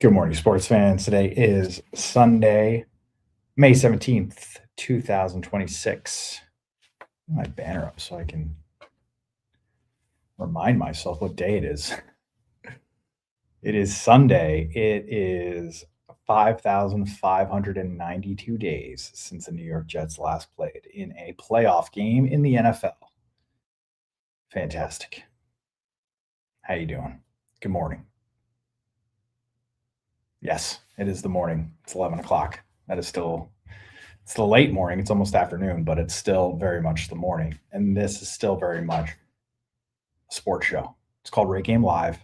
Good morning, sports fans. Today is Sunday, May 17th, 2026. My banner up so I can remind myself what day it is. It is Sunday. It is 5,592 days since the New York Jets last played in a playoff game in the NFL. Fantastic. How you doing? Good morning. Yes, it is the morning. It's 11 o'clock. That is still It's the late morning. It's almost afternoon, but it's still very much the morning. And this is still very much a sports show. It's called RateGame Live.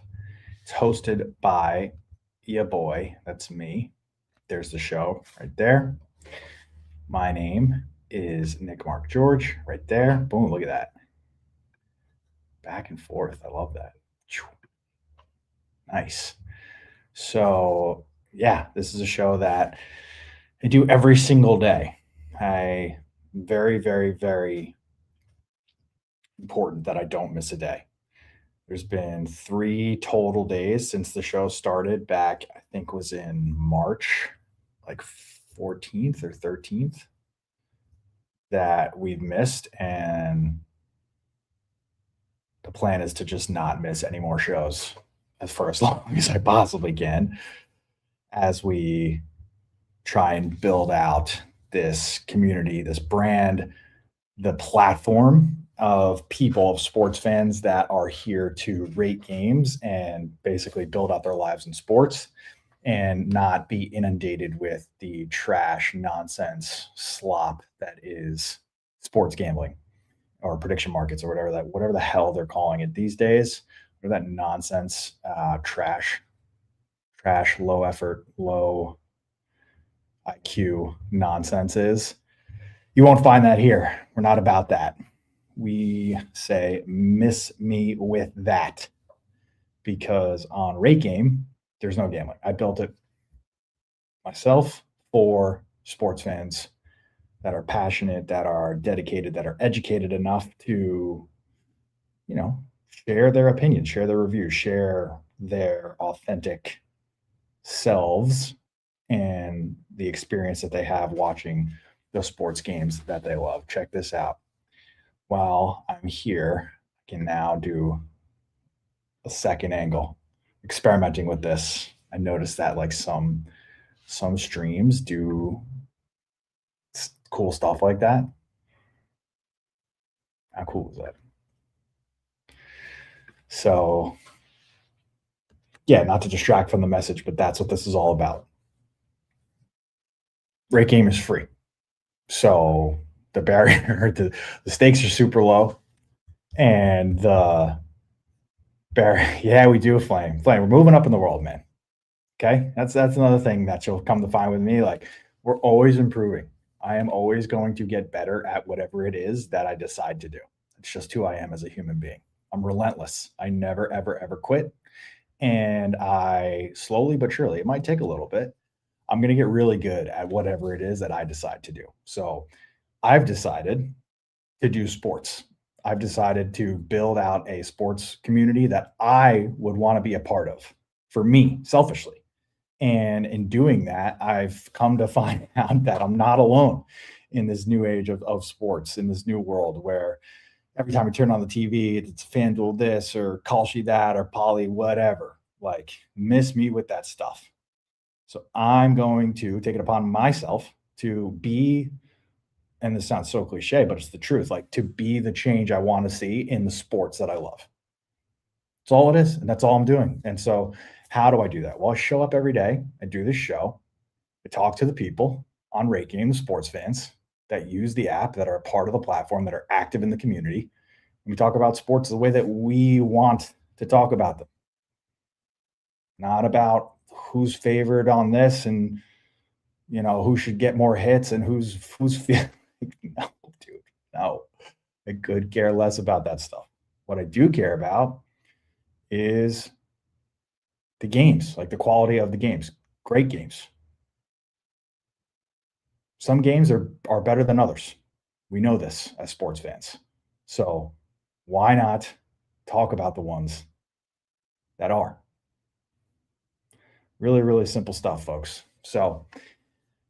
It's hosted by ya boy. That's me. There's the show right there. My name is Nick Mark George right there. Boom, look at that. Back and forth. I love that. Nice. So, yeah, this is a show that I do every single day. I very, very, very important that I don't miss a day. There's been 3 total days since the show started back, I think was in March, like 14th or 13th, that we've missed, and the plan is to just not miss any more shows for as long as I possibly can as we try and build out this community, this brand, the platform of people, of sports fans that are here to rate games and basically build out their lives in sports and not be inundated with the trash, nonsense, slop that is sports gambling or prediction markets or whatever the hell they're calling it these days, or that nonsense, trash, low effort, low IQ nonsense is. You won't find that here. We're not about that. We say, miss me with that, because on Rate Game, there's no gambling. I built it myself for sports fans that are passionate, that are dedicated, that are educated enough to, share their opinions, share their reviews, share their authentic selves and the experience that they have watching the sports games that they love. Check this out. While I'm here, I can now do a second angle, experimenting with this. I noticed that like some streams do cool stuff like that. How cool is that? So, yeah, not to distract from the message, but that's what this is all about. Rate Game is free. So the barrier, the stakes are super low, and the barrier, yeah, we do a flame. We're moving up in the world, man. Okay, that's another thing that you'll come to find with me. Like, we're always improving. I am always going to get better at whatever it is that I decide to do. It's just who I am as a human being. I'm relentless. I never, ever, ever quit. And I slowly but surely, it might take a little bit, I'm going to get really good at whatever it is that I decide to do. So I've decided to do sports. I've decided to build out a sports community that I would want to be a part of, for me, selfishly. And in doing that, I've come to find out that I'm not alone in this new age of sports, in this new world where every time we turn on the TV, it's FanDuel this or Kalshi that or Poly whatever. Like, miss me with that stuff. So I'm going to take it upon myself to be, and this sounds so cliche, but it's the truth, like to be the change I want to see in the sports that I love. That's all it is. And that's all I'm doing. And so how do I do that? Well, I show up every day. I do this show. I talk to the people on Rate Game, the sports fans that use the app, that are a part of the platform, that are active in the community. And we talk about sports the way that we want to talk about them. Not about who's favored on this and, who should get more hits and who's no, dude, no. I could care less about that stuff. What I do care about is the games, like the quality of the games. Great games. Some games are better than others. We know this as sports fans. So why not talk about the ones that are? Really, really simple stuff, folks. So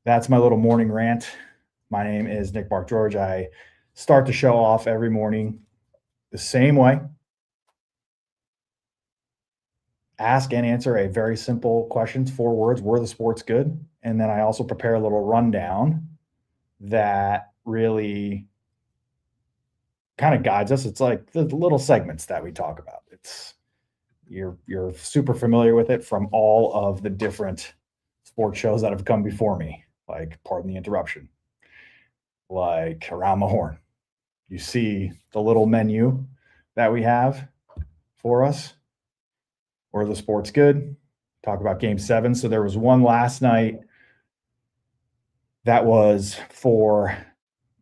that's my little morning rant. My name is Nick Mark George. I start the show off every morning the same way. Ask and answer a very simple questions, 4 words, were the sports good? And then I also prepare a little rundown that really kind of guides us. It's like the little segments that we talk about. It's you're super familiar with it from all of the different sports shows that have come before me, like Pardon the Interruption, like Around the Horn. You see the little menu that we have for us. Or the sports good. Talk about game 7. So there was one last night that was for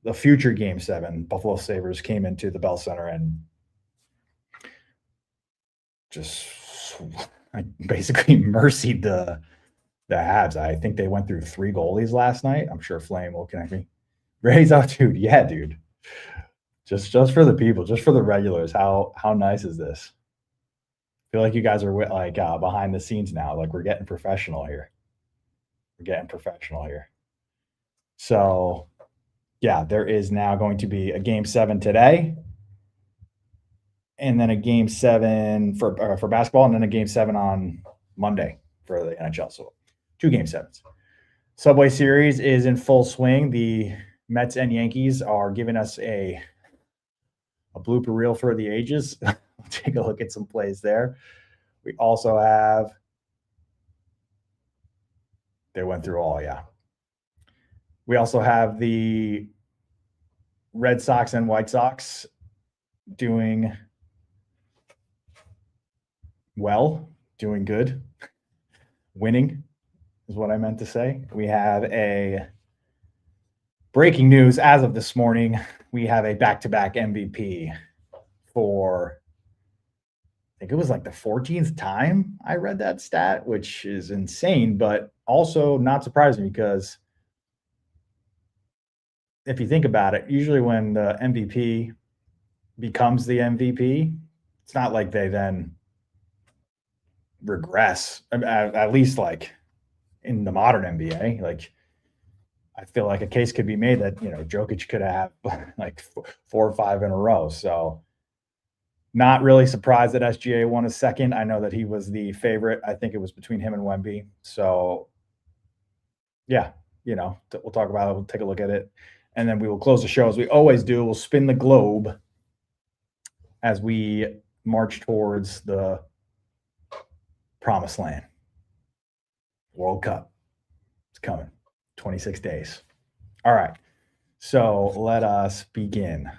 the future game 7. Buffalo Sabres came into the Bell Center and just basically mercied the Habs. I think they went through 3 goalies last night. I'm sure Flame will connect me. Raise out, dude. Yeah, dude. Just for the people, just for the regulars. How nice is this? I feel like you guys are like behind the scenes now. Like we're getting professional here. So, yeah, there is now going to be a game 7 today, and then a game 7 for basketball, and then a game 7 on Monday for the NHL. So 2 game 7s. Subway Series is in full swing. The Mets and Yankees are giving us a blooper reel for the ages. Take a look at some plays there. We also have, they went through all, yeah. We also have the Red Sox and White Sox doing well, doing good, winning is what I meant to say. We have a breaking news as of this morning. We have a back-to-back MVP for, I think it was like the 14th time I read that stat, which is insane, but also not surprising because if you think about it, usually when the MVP becomes the MVP, it's not like they then regress, at least like in the modern NBA. Like I feel like a case could be made that, Jokic could have like 4 or 5 in a row. So not really surprised that SGA won a second. I know that he was the favorite. I think it was between him and Wemby. So yeah, we'll talk about it. We'll take a look at it. And then we will close the show as we always do. We'll spin the globe as we march towards the promised land. World Cup. It's coming. 26 days. All right. So let us begin.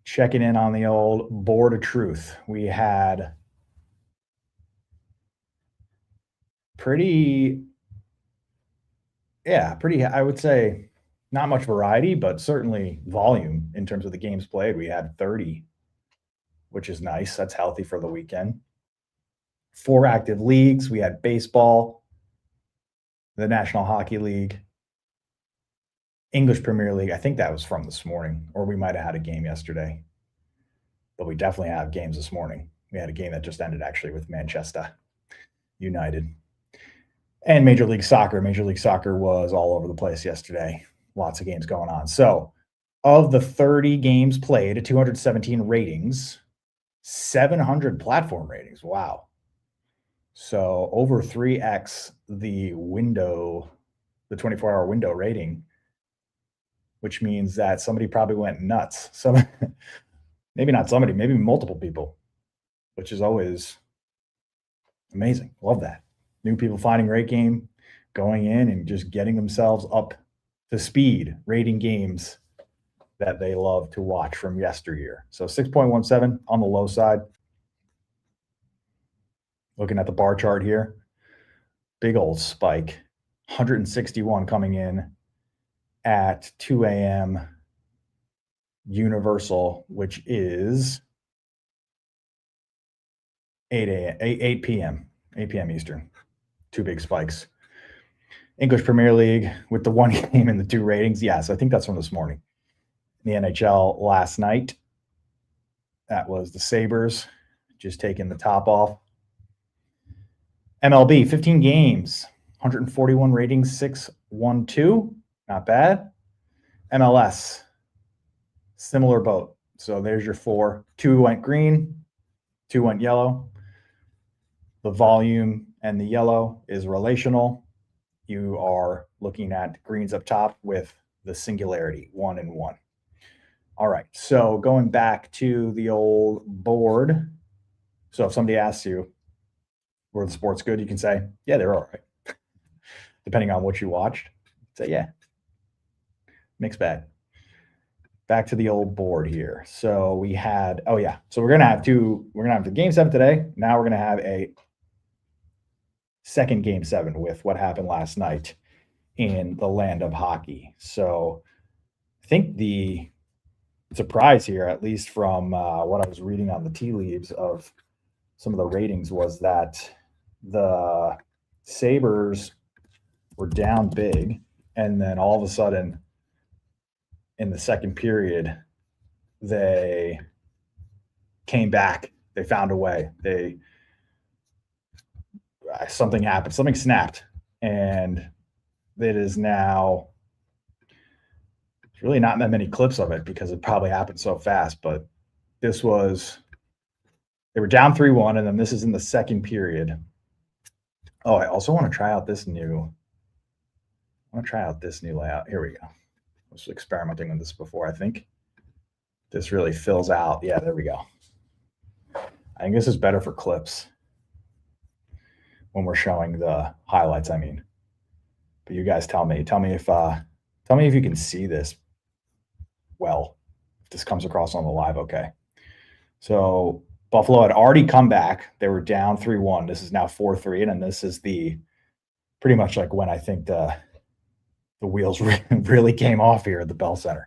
Checking in on the old board of truth. We had pretty, I would say, not much variety, but certainly volume in terms of the games played. We had 30, which is nice. That's healthy for the weekend. 4 active leagues. We had baseball, the National Hockey League, English Premier League. I think that was from this morning, or we might have had a game yesterday. But we definitely have games this morning. We had a game that just ended actually with Manchester United. And Major League Soccer. Major League Soccer was all over the place yesterday. Lots of games going on. So of the 30 games played, 217 ratings, 700 platform ratings. Wow. So over 3x the window, the 24-hour window rating, which means that somebody probably went nuts. Maybe not somebody, maybe multiple people, which is always amazing. Love that. New people finding RateGame, going in and just getting themselves up to speed, rating games that they love to watch from yesteryear. So 6.17 on the low side. Looking at the bar chart here, big old spike, 161 coming in at 2 a.m. Universal, which is 8 p.m. Eastern. 2 big spikes. English Premier League with the 1 game and the 2 ratings. Yeah, so I think that's from this morning. The NHL last night, that was the Sabres just taking the top off. MLB, 15 games, 141 ratings, 612. Not bad. MLS, similar boat. So there's your 4. 2 went green, 2 went yellow. The volume and the yellow is relational. You are looking at greens up top with the singularity, 1 and 1. All right, so going back to the old board. So if somebody asks you, were the sports good? You can say, yeah, they're all right. Depending on what you watched, say, yeah, mixed bag. Back to the old board here. So we had, so we're going to have the game 7 today. Now we're going to have a second game 7 with what happened last night in the land of hockey. So I think the surprise here, at least from what I was reading on the tea leaves of some of the ratings, was that the Sabres were down big, and then all of a sudden in the second period they came back. They found a way. Something happened. Something snapped, and it is now. There's really not that many clips of it because it probably happened so fast. But this was. They were down 3-1, and then this is in the second period. Oh, I also want to try out this new. Layout. Here we go. I was experimenting with this before. I think this really fills out. Yeah, there we go. I think this is better for clips when we're showing the highlights. I mean, but you guys tell me if you can see this well. If this comes across on the live, okay. So Buffalo had already come back. They were down 3-1. This is now 4-3, and this is the pretty much like when I think the wheels really came off here at the Bell Center.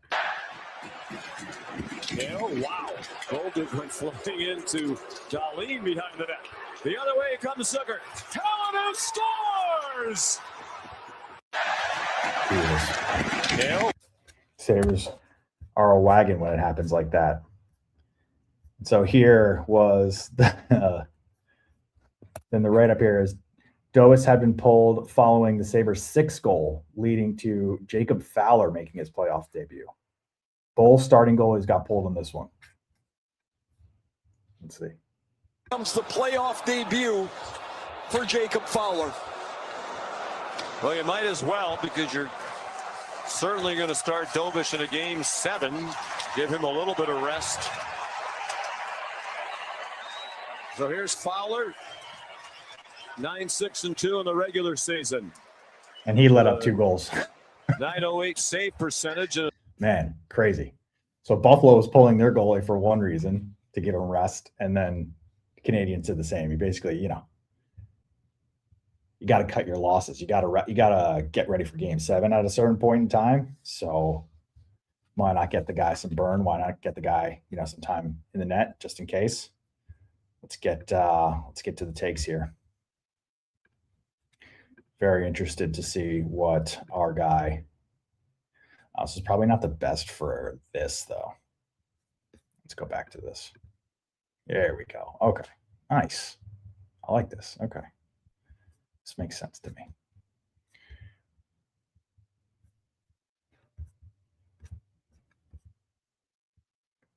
Oh, wow. Goerg went floating into Darlene behind the net. The other way comes Zucker. Talon scores! Sabres are a wagon when it happens like that. So here was then the right up here is Dobis had been pulled following the Sabres' 6th goal, leading to Jacob Fowler making his playoff debut. Both starting goalies got pulled in this one. Let's see. Comes the playoff debut for Jacob Fowler. Well, you might as well, because you're certainly going to start Dobis in a game 7. Give him a little bit of rest. So here's Fowler. 9-6-2 in the regular season. And he let up 2 goals. 908 save percentage. Man, crazy. So Buffalo was pulling their goalie for one reason, to give him rest, and then the Canadiens did the same. You basically, you got to cut your losses. You got to get ready for game 7 at a certain point in time. So why not get the guy some burn? Why not get the guy, some time in the net just in case? Let's get to the takes here. Very interested to see what our guy. This is probably not the best for this, though. Let's go back to this. There we go. Okay. Nice. I like this. Okay. This makes sense to me.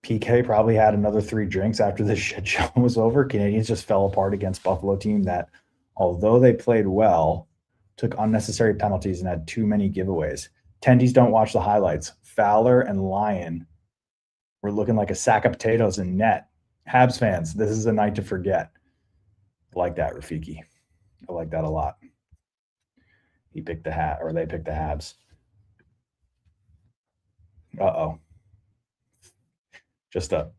PK probably had another 3 drinks after this shit show was over. Canadiens just fell apart against Buffalo team that, although they played well, took unnecessary penalties and had too many giveaways. Tendies don't watch the highlights. Fowler and Lyon were looking like a sack of potatoes in net. Habs fans, this is a night to forget. I like that, Rafiki. I like that a lot. He picked the hat, or they picked the Habs. Uh-oh. Just a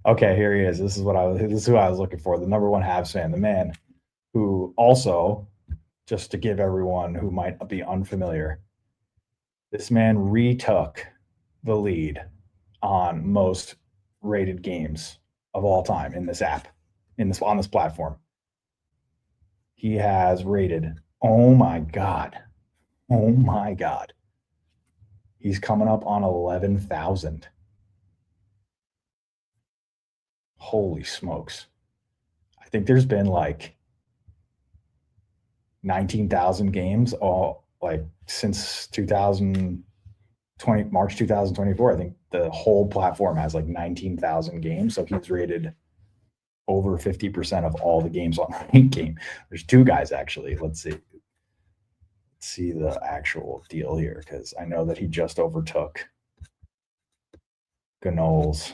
okay, here he is. This is who I was looking for. The number 1 Habs fan, the man who also, just to give everyone who might be unfamiliar, this man retook the lead on most rated games of all time in this app, on this platform. He has rated, oh my God. He's coming up on 11,000. Holy smokes. I think there's been like 19,000 games all like since 2020, March 2024. I think the whole platform has like 19,000 games. So he's rated over 50% of all the games on RateGame. There's two guys actually. Let's see the actual deal here, because I know that he just overtook Ganol's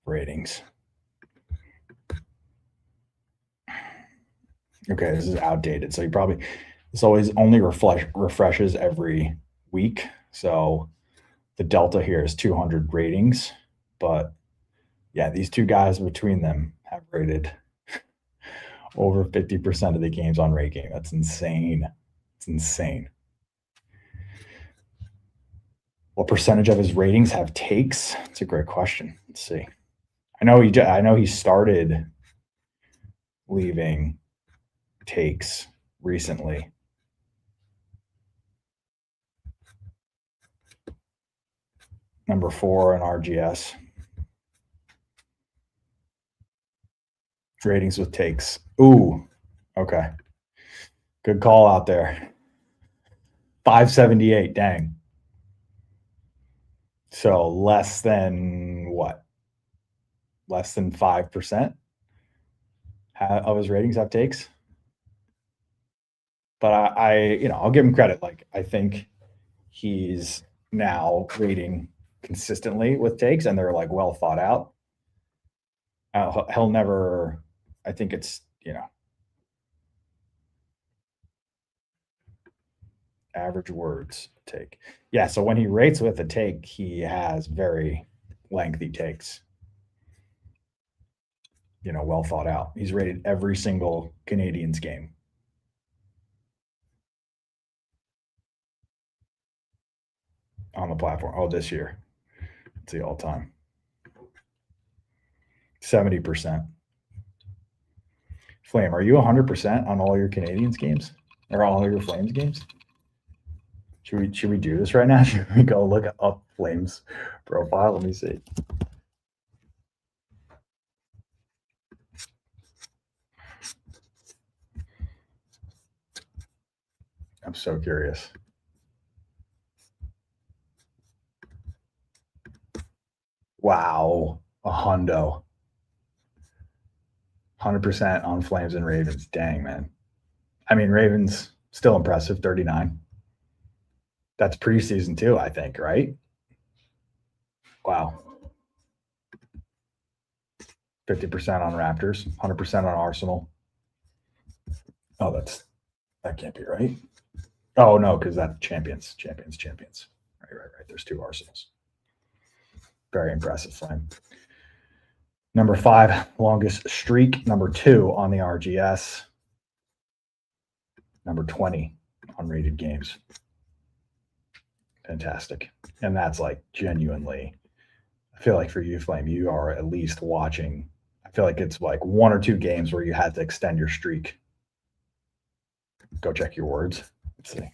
ratings. Okay, this is outdated. So this always only refreshes every week. So the delta here is 200 ratings. But yeah, these two guys between them have rated over 50% of the games on RateGame. That's insane. It's insane. What percentage of his ratings have takes? It's a great question. Let's see. I know he started leaving takes recently. Number 4 in RGS. Ratings with takes. Ooh, okay. Good call out there. 578, dang. So less than what? Less than 5% of his ratings have takes. But I'll give him credit. Like, I think he's now rating consistently with takes, and they're like well thought out. He'll never, I think it's, average words take. Yeah, so when he rates with a take, he has very lengthy takes. Well thought out. He's rated every single Canadiens game. On the platform. Oh, this year. It's the all-time. 70%. Flame, are you 100% on all your Canadiens games? Or all your Flames games? Should we do this right now? Should we go look up Flames profile? Let me see. I'm so curious. Wow, a hundo. 100% on Flames and Ravens. Dang, man. I mean, Ravens still impressive, 39. That's preseason too, I think, right? Wow. 50% on Raptors, 100% on Arsenal. Oh, that can't be right. Oh no, because that's champions. Right. There's two Arsenals. Very impressive, Flame. Number 5, longest streak. Number 2 on the RGS. Number 20 on rated games. Fantastic. And that's like genuinely, I feel like for you, Flame, you are at least watching. I feel like it's like 1 or 2 games where you had to extend your streak. Go check your words. Let's see.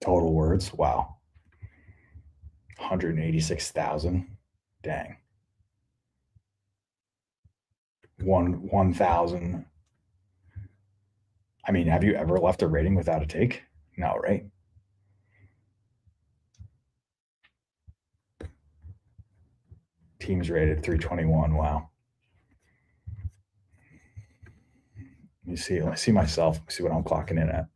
Total words. Wow. 186,000. Dang. 1,000. I mean, have you ever left a rating without a take? No, right? Teams rated 321. Wow. Let me see. I see myself. Let me see what I'm clocking in at.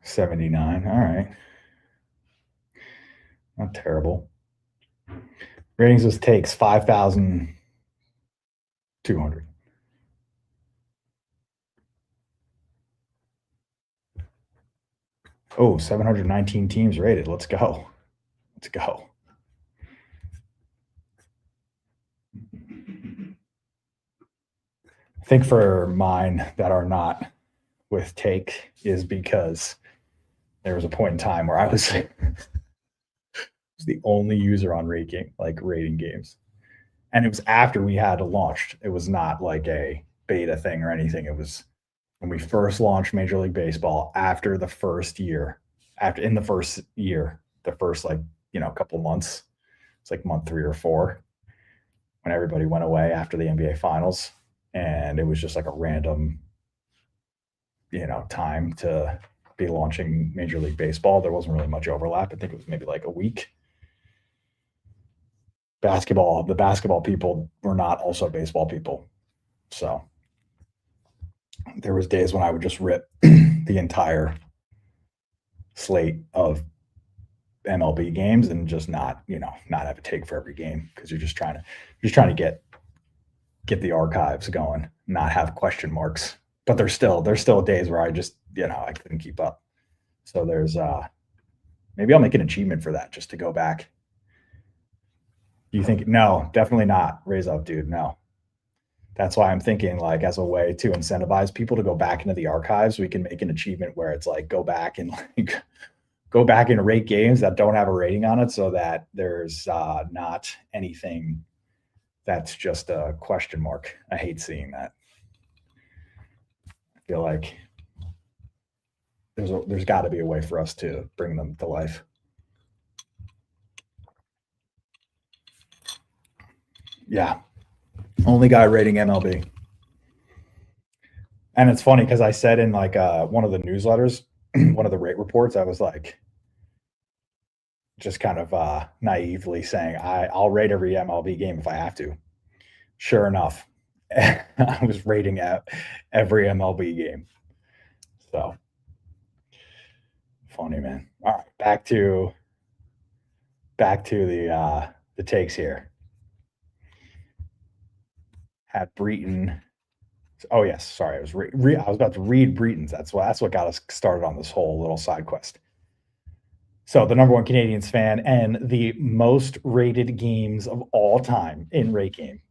$79. All right. Not terrible. Ratings with takes 5,200. Oh, 719 teams rated. Let's go. Let's go. I think for mine that are not with take is because there was a point in time where I was the only user on rating games. And it was after we had launched. It was not like a beta thing or anything. It was when we first launched Major League Baseball after the first year, the first couple months. It's like month 3 or 4 when everybody went away after the NBA finals. And it was just like a random, time to be launching Major League Baseball. There wasn't really much overlap. I think it was maybe like a week. The basketball people were not also baseball people. So there was days when I would just rip the entire slate of MLB games and just not have a take for every game because you're just trying to get the archives going, not have question marks. But there's still days where I just, I couldn't keep up. So there's maybe I'll make an achievement for that just to go back. You think no, definitely not. Raise up, dude. No. That's why I'm thinking, like, as a way to incentivize people to go back into the archives, we can make an achievement where it's like go back and rate games that don't have a rating on it, so that there's not anything that's just a question mark. I hate seeing that. I feel like there's got to be a way for us to bring them to life. Yeah. Only guy rating MLB. And it's funny because I said in like one of the newsletters, one of the rate reports, I was like, just kind of naively saying, I'll rate every MLB game if I have to. Sure enough, I was rating every MLB game. So funny, man. All right, back to the takes here. Had Breton. Oh yes, sorry. I was about to read Breton's. That's what got us started on this whole little side quest. So the number one Canadiens fan and the most rated games of all time in RateGame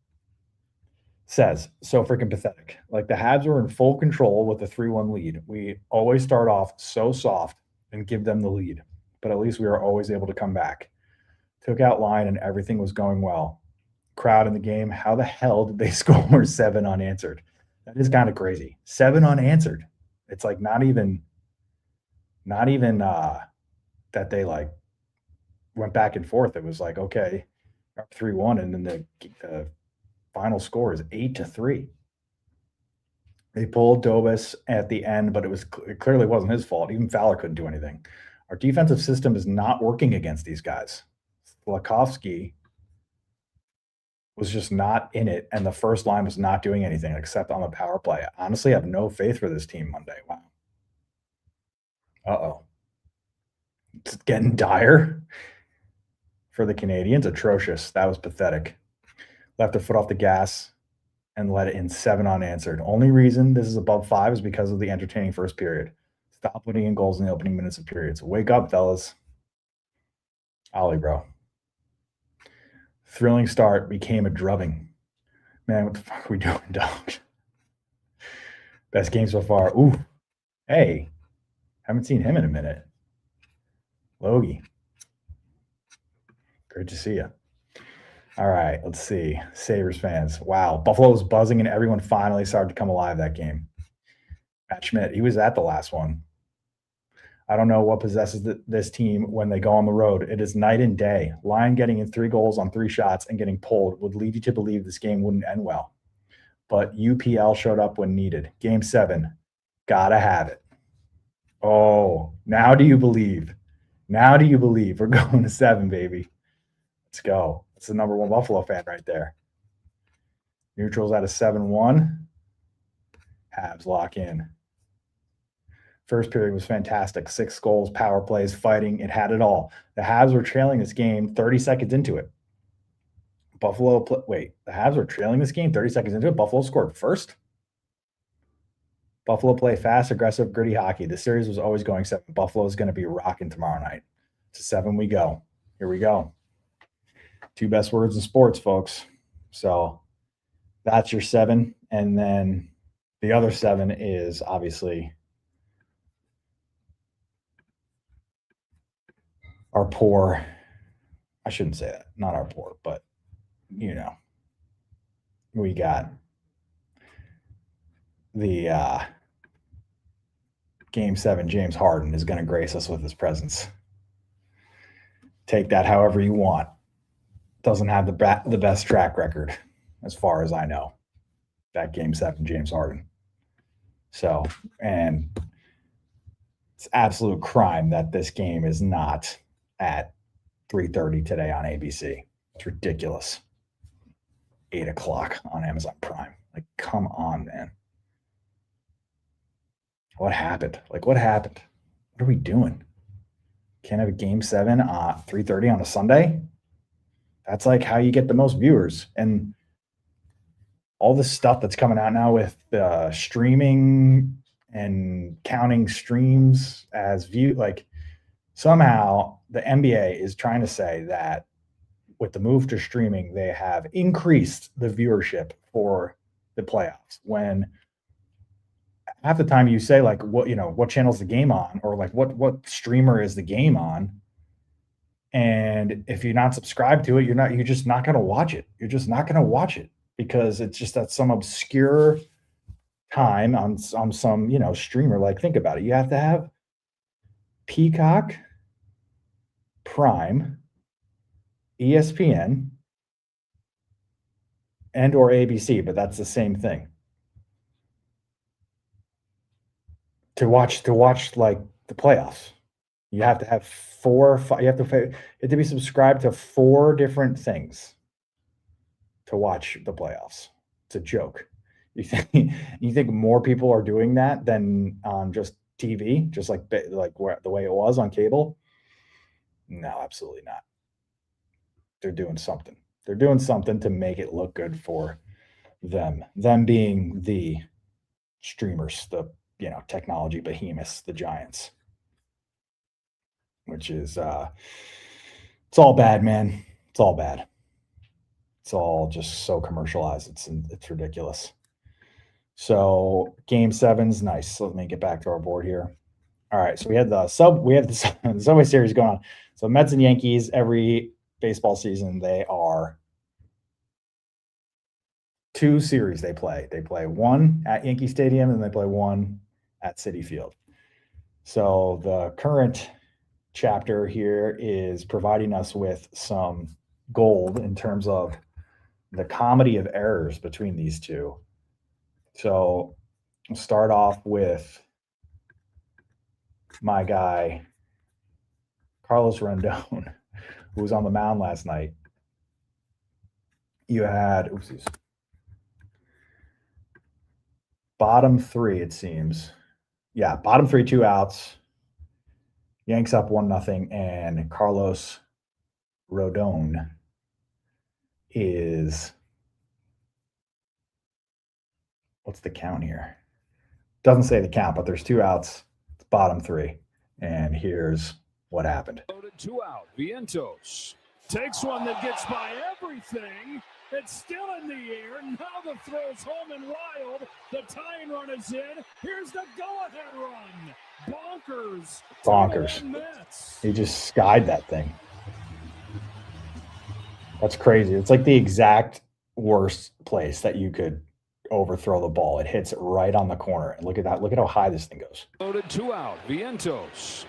says, so freaking pathetic. Like the Habs were in full control with a 3-1 lead. We always start off so soft and give them the lead, but at least we were always able to come back. Took out line and everything was going well. Crowd in the game, how the hell did they score 7 unanswered? That is kind of crazy. 7 unanswered. It's like not even that they like went back and forth. It was like, okay, up 3-1, and then the final score is 8-3. They pulled Dobis at the end, but it clearly wasn't his fault. Even Fowler couldn't do anything. Our defensive system is not working against these guys. Slafkovsky was just not in it, and the first line was not doing anything except on the power play. I honestly have no faith for this team Monday. Wow. Uh-oh. It's getting dire for the Canadiens. Atrocious. That was pathetic. Left their foot off the gas and let it in 7 unanswered. Only reason this is above 5 is because of the entertaining first period. Stop putting in goals in the opening minutes of periods. Wake up, fellas. Ollie, bro. Thrilling start became a drubbing. Man, what the fuck are we doing, dog? Best game so far. Ooh. Hey. Haven't seen him in a minute. Logie. Great to see you. All right, let's see. Sabres fans. Wow. Buffalo was buzzing and everyone finally started to come alive that game. Matt Schmidt, he was at the last one. I don't know what possesses this team when they go on the road. It is night and day. Lyon getting in 3 goals on 3 shots and getting pulled would lead you to believe this game wouldn't end well. But UPL showed up when needed. Game 7. Gotta have it. Oh, now do you believe? Now do you believe? We're going to 7, baby. Let's go. That's the number 1 Buffalo fan right there. Neutrals at a 7-1. Habs lock in. First period was fantastic. 6 goals, power plays, fighting. It had it all. The Habs were trailing this game 30 seconds into it. The Habs were trailing this game 30 seconds into it. Buffalo scored first. Buffalo play fast, aggressive, gritty hockey. The series was always going 7. Buffalo is going to be rocking tomorrow night. To 7 we go. Here we go. 2 best words in sports, folks. So that's your 7. And then the other 7 is obviously our poor. I shouldn't say that. Not our poor, but, we got the Game 7 James Harden is going to grace us with his presence. Take that however you want. Doesn't have the best track record, as far as I know, that Game 7 James Harden. So, and it's absolute crime that this game is not at 3:30 today on ABC. It's ridiculous. 8 o'clock on Amazon Prime. Like, come on, man. What happened? What happened? What are we doing? Can't have a Game 7 at 3:30 on a Sunday? That's like how you get the most viewers. And all this stuff that's coming out now with streaming and counting streams as view, like somehow the NBA is trying to say that with the move to streaming, they have increased the viewership for the playoffs. When half the time you say what channel's the game on, or like what streamer is the game on, and if you're not subscribed to it, you're just not going to watch it. You're just not going to watch it because it's just at some obscure time on some streamer. Like, think about it. You have to have Peacock, Prime, ESPN, and or ABC, but that's the same thing. To watch like the playoffs, you have to have 4 or 5. You have to be subscribed to 4 different things to watch the playoffs. It's a joke. You think more people are doing that than on just TV, just like the way it was on cable? No, absolutely not. They're doing something. They're doing something to make it look good for them. Them being the streamers, the technology behemoths, the giants. Which is it's all bad, man. It's all bad. It's all just so commercialized. It's ridiculous. So Game 7's nice. So let me get back to our board here. All right, so we have the Subway Series going on. So Mets and Yankees, every baseball season, they are 2 series they play. They play one at Yankee Stadium and they play one at Citi Field. So the current chapter here is providing us with some gold in terms of the comedy of errors between these two. So we'll start off with my guy, Carlos Rodon, who was on the mound last night. You had, bottom 3, it seems. Yeah, bottom 3, 2 outs. Yanks up 1-0, and Carlos Rodon is, what's the count here? Doesn't say the count, but there's 2 outs. It's bottom 3, and here's what happened. 2 out. Vientos takes one that gets by everything. It's still in the air. Now the throw's home and wild. The tying run is in. Here's the go-ahead run. Bonkers. He just skied that thing. That's crazy. It's like the exact worst place that you could overthrow the ball. It hits it right on the corner. And look at that. Look at how high this thing goes. Loaded 2 out. Vientos.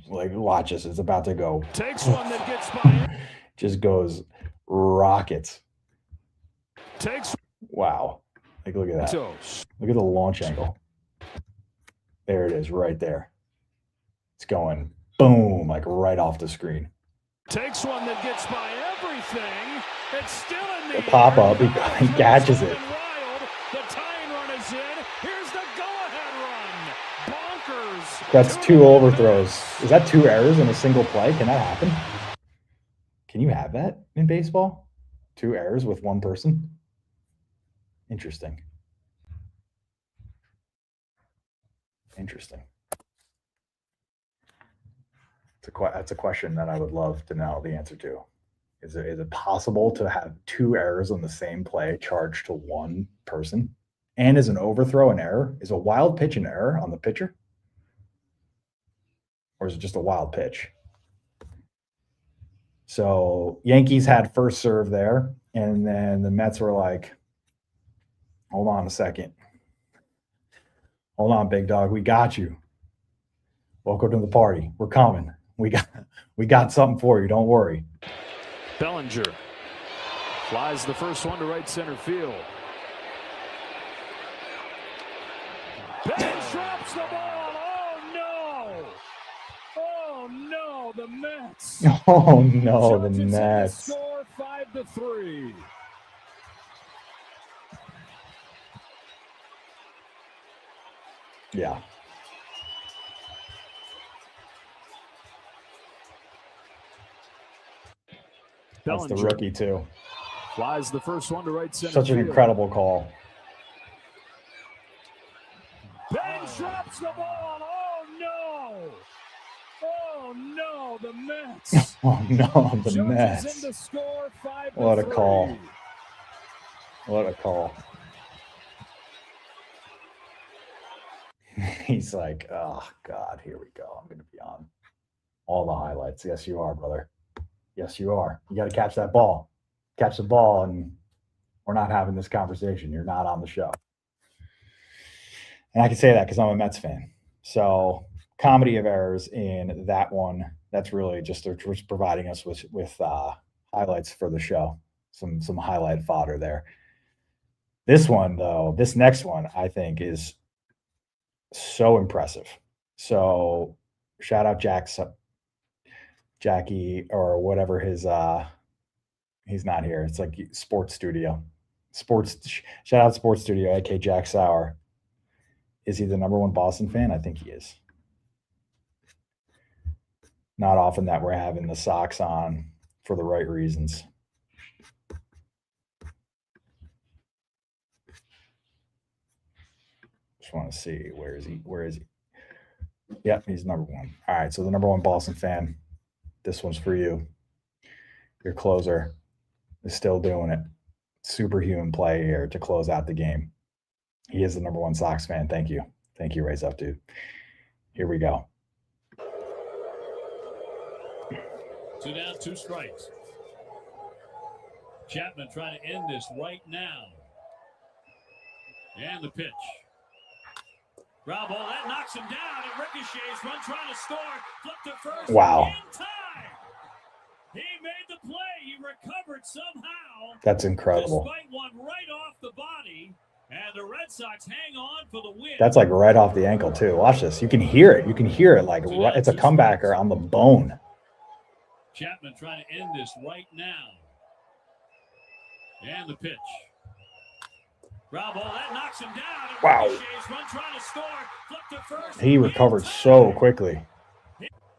Like, watch this. It's about to go. Takes one that gets by. Just goes rockets. Takes. Wow. Like, look at that. Look at the launch angle. There it is, right there. It's going boom, like right off the screen. Takes one that gets by everything. It's still in the pop up. He catches it. The tying run is in. Here's the go-ahead run. Bonkers. That's 2 overthrows. Is that 2 errors in a single play? Can that happen? Can you have that in baseball? 2 errors with 1 person? Interesting. That's a question that I would love to know the answer to. Is it possible to have 2 errors on the same play charged to 1 person? And is an overthrow an error? Is a wild pitch an error on the pitcher? Or is it just a wild pitch? So Yankees had first serve there, and then the Mets were like, Hold on a second. Hold on, big dog. We got you. Welcome to the party. We're coming. We got something for you. Don't worry. Bellinger flies the first one to right center field. Bench drops the ball. Oh no! Oh no! The Mets. Oh no, the Judges in Nets. score 5-3. Yeah. That's the Bellinger rookie too. flies the first one to right center Such an field. incredible call. Bench drops the ball. Oh no! Oh no! The Mets. Oh no, the Judges Mets. in the score 5-3. What a call. What a call. He's like, oh God, here we go. I'm going to be on all the highlights. Yes, you are, brother. Yes, you are. You got to catch that ball. Catch the ball, and we're not having this conversation. You're not on the show. And I can say that because I'm a Mets fan. So comedy of errors in that one. That's really just they're just providing us with highlights for the show. Some highlight fodder there. This one, though, this next one, I think is so impressive. So shout out Jackie or whatever his he's not here. It's like Sports Studio. Shout out Sports Studio, aka Jack Sauer. Is he the number one Boston fan? I think he is. Not often that we're having the Sox on for the right reasons. Just want to see where is he? Yep, he's number one. All right, so the number one Boston fan. This one's for you. Your closer is still doing it. Superhuman play here to close out the game. He is the number one Sox fan. Thank you. Thank you, Raise Up, dude. Here we go. 2 down, 2 strikes. Chapman trying to end this right now. And the pitch. Ground ball, that knocks him down. It ricochets. Run trying to score. Flip to first. Wow. In time. He made the play. He recovered somehow. That's incredible. Despite one right off the body. And the Red Sox hang on for the win. That's like right off the ankle, too. Watch this. You can hear it. You can hear it like it's a comebacker on the bone. Chapman trying to end this right now. And the pitch. Ground ball, that knocks him down. It Wow. ricochets. Run trying to score. Flip to first. He recovered so quickly.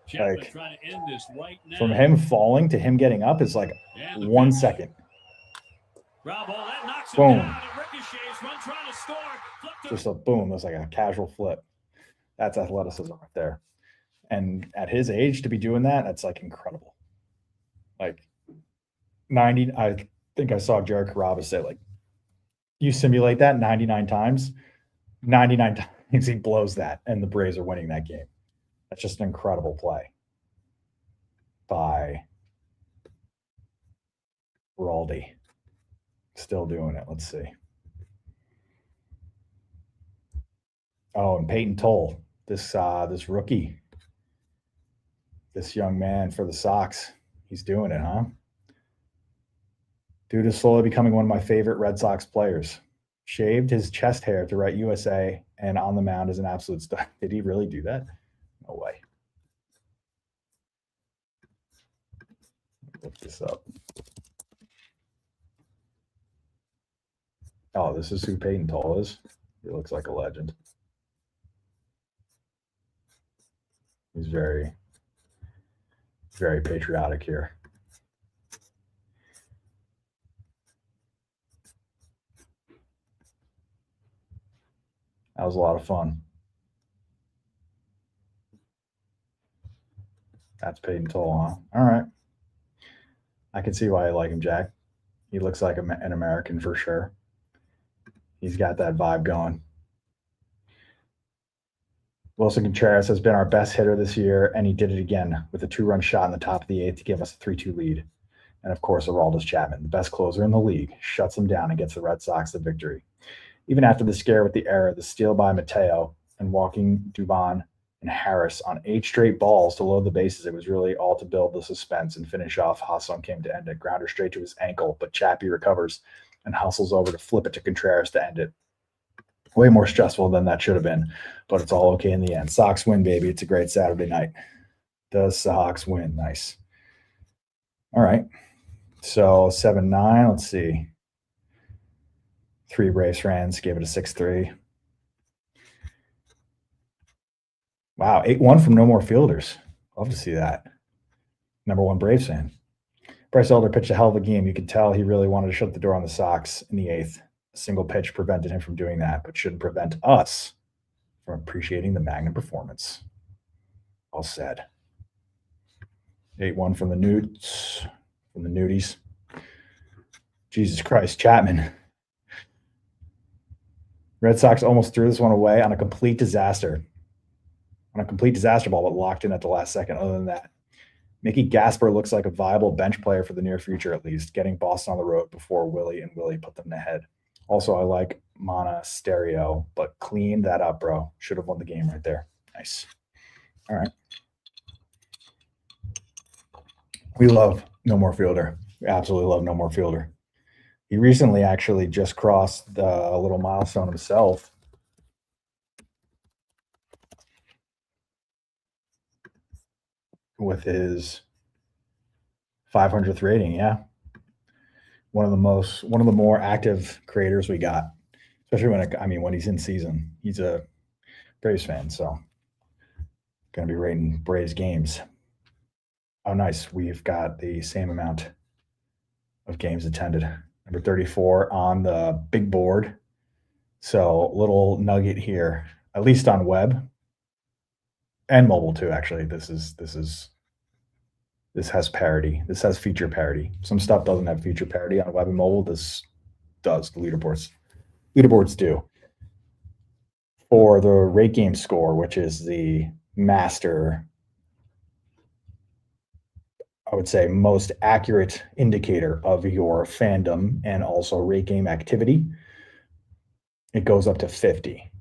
Chapman Like, trying to end this right now. From him falling to him getting up is like And the 1 pitch. second. Ground ball, that knocks him Boom. down. It ricochets. Run trying to score. Flip to Just a boom. It's like a casual flip. That's athleticism right there. And at his age to be doing that, that's like incredible. Like 90, I think I saw Jared Carrabba say, like, you simulate that 99 times, 99 times he blows that, and the Braves are winning that game. That's just an incredible play by Aroldis. Still doing it. Let's see. Oh, and Peyton Toll, this rookie, this young man for the Sox, he's doing it, huh? Dude is slowly becoming one of my favorite Red Sox players. Shaved his chest hair to write USA, and on the mound is an absolute stud. Did he really do that? No way. Look this up. Oh, this is who Peyton Toll is. He looks like a legend. He's very, very patriotic here. That was a lot of fun. That's Peyton Toll, huh? All right. I can see why I like him, Jack. He looks like an American for sure. He's got that vibe going. Wilson Contreras has been our best hitter this year, and he did it again with a 2-run shot in the top of the 8th to give us a 3-2 lead. And, of course, Aroldis Chapman, the best closer in the league, shuts him down and gets the Red Sox the victory. Even after the scare with the error, the steal by Mateo and walking Dubon and Harris on 8 straight balls to load the bases, it was really all to build the suspense and finish off. Hassan came to end it. Grounder straight to his ankle, but Chappie recovers and hustles over to flip it to Contreras to end it. Way more stressful than that should have been, but it's all okay in the end. Sox win, baby. It's a great Saturday night. The Sox win. Nice. All right. So 7-9. Let's see. 3 Braves fans gave it a 6-3. Wow. 8-1 from No More Fielders. Love to see that. Number 1 Braves fan. Bryce Elder pitched a hell of a game. You could tell he really wanted to shut the door on the Sox in the 8th. A single pitch prevented him from doing that, but shouldn't prevent us from appreciating the Magnum performance. All said. 8-1 from the Nudes, from the Nudies. Jesus Christ, Chapman. Red Sox almost threw this one away on a complete disaster. On a complete disaster ball, but locked in at the last second. Other than that, Mickey Gasper looks like a viable bench player for the near future, at least, getting Boston on the road before Willie put them ahead. Also, I like Mana Stereo, but clean that up, bro. Should have won the game right there. Nice. All right. We love No More Fielder. We absolutely love No More Fielder. He recently actually just crossed the little milestone himself. With his 500th rating, yeah. One of the more active creators we got, especially when he's in season. He's a Braves fan, so going to be rating Braves games. Oh, nice. We've got the same amount of games attended. Number 34 on the big board. So little nugget here, at least on web and mobile too. Actually, this has parity. This has feature parity. Some stuff doesn't have feature parity on web and mobile. This does. The leaderboards do. For the RateGame score, which is the master, I would say, most accurate indicator of your fandom and also RateGame activity, it goes up to 50.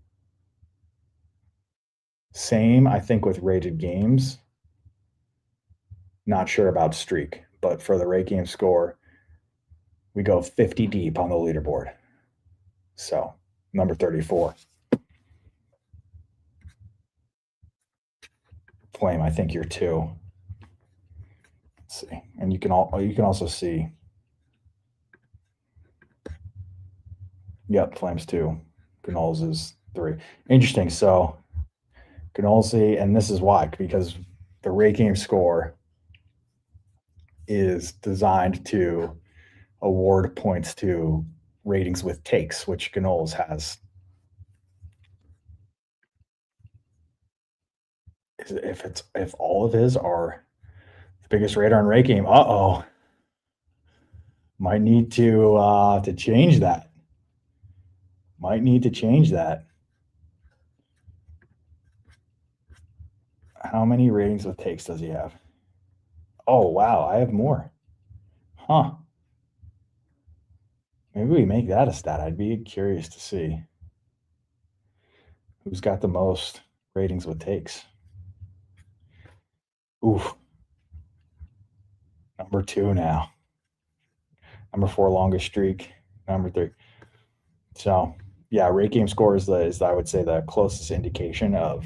Same, I think, with Rated Games. Not sure about Streak, but for the RateGame score, we go 50 deep on the leaderboard. So, number 34. Flame, I think you're 2. Let's see, and you can also see. Yep, Flames 2. Ganoles is 3. Interesting. So, Ganolzi, and this is why, because the RateGame score is designed to award points to ratings with takes, which Ganoles has. If all of his are the biggest rater on RateGame, might need to change that. Might need to change that. How many ratings with takes does he have? Oh, wow, I have more. Huh. Maybe we make that a stat. I'd be curious to see who's got the most ratings with takes. Oof. Number 2 now. Number 4, longest streak. Number 3. So, yeah, RateGame score is I would say, the closest indication of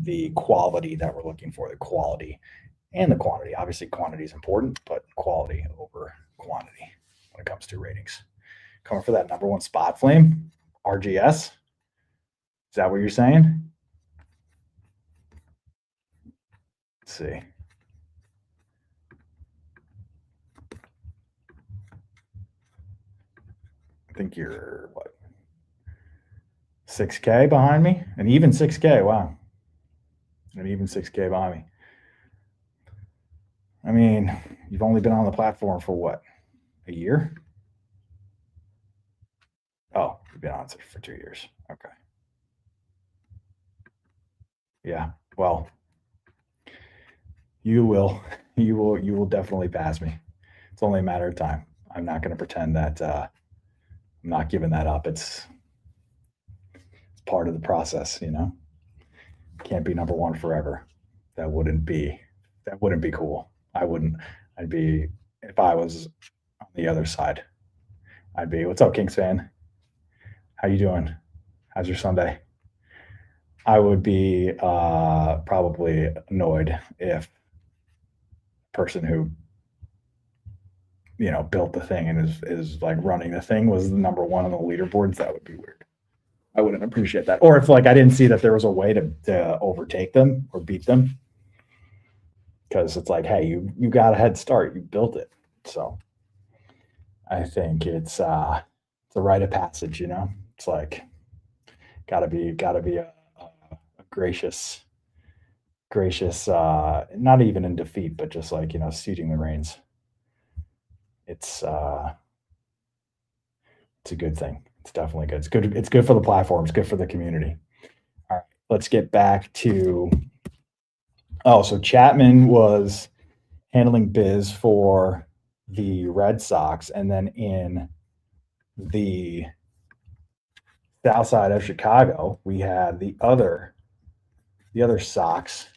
the quality that we're looking for, the quality and the quantity. Obviously, quantity is important, but quality over quantity when it comes to ratings. Coming for that number 1 spot, Flame, RGS. Is that what you're saying? Let's see. I think you're, 6K behind me? An even 6K, wow. An even 6K behind me. I mean, you've only been on the platform for what? A year? Oh, you've been on it for 2 years. Okay. Yeah. Well, you will definitely pass me. It's only a matter of time. I'm not going to pretend that I'm not giving that up. It's part of the process, you know. Can't be number one forever. That wouldn't be cool. I'd be, if I was on the other side, I'd be, what's up, Kings fan? How you doing? How's your Sunday? I would be probably annoyed if the person who, you know, built the thing and is like running the thing was the number one on the leaderboards. That would be weird. I wouldn't appreciate that. Or if like I didn't see that there was a way to overtake them or beat them. Because it's like, hey, you got a head start. You built it. So I think it's a rite of passage, you know? It's like gotta be a gracious, not even in defeat, but just like, you know, ceding the reins. It's a good thing. It's definitely good. It's good. It's good for the platform. It's good for the community. All right, let's get back to. Oh, so Chapman was handling biz for the Red Sox, and then in the south side of Chicago, we had the other Sox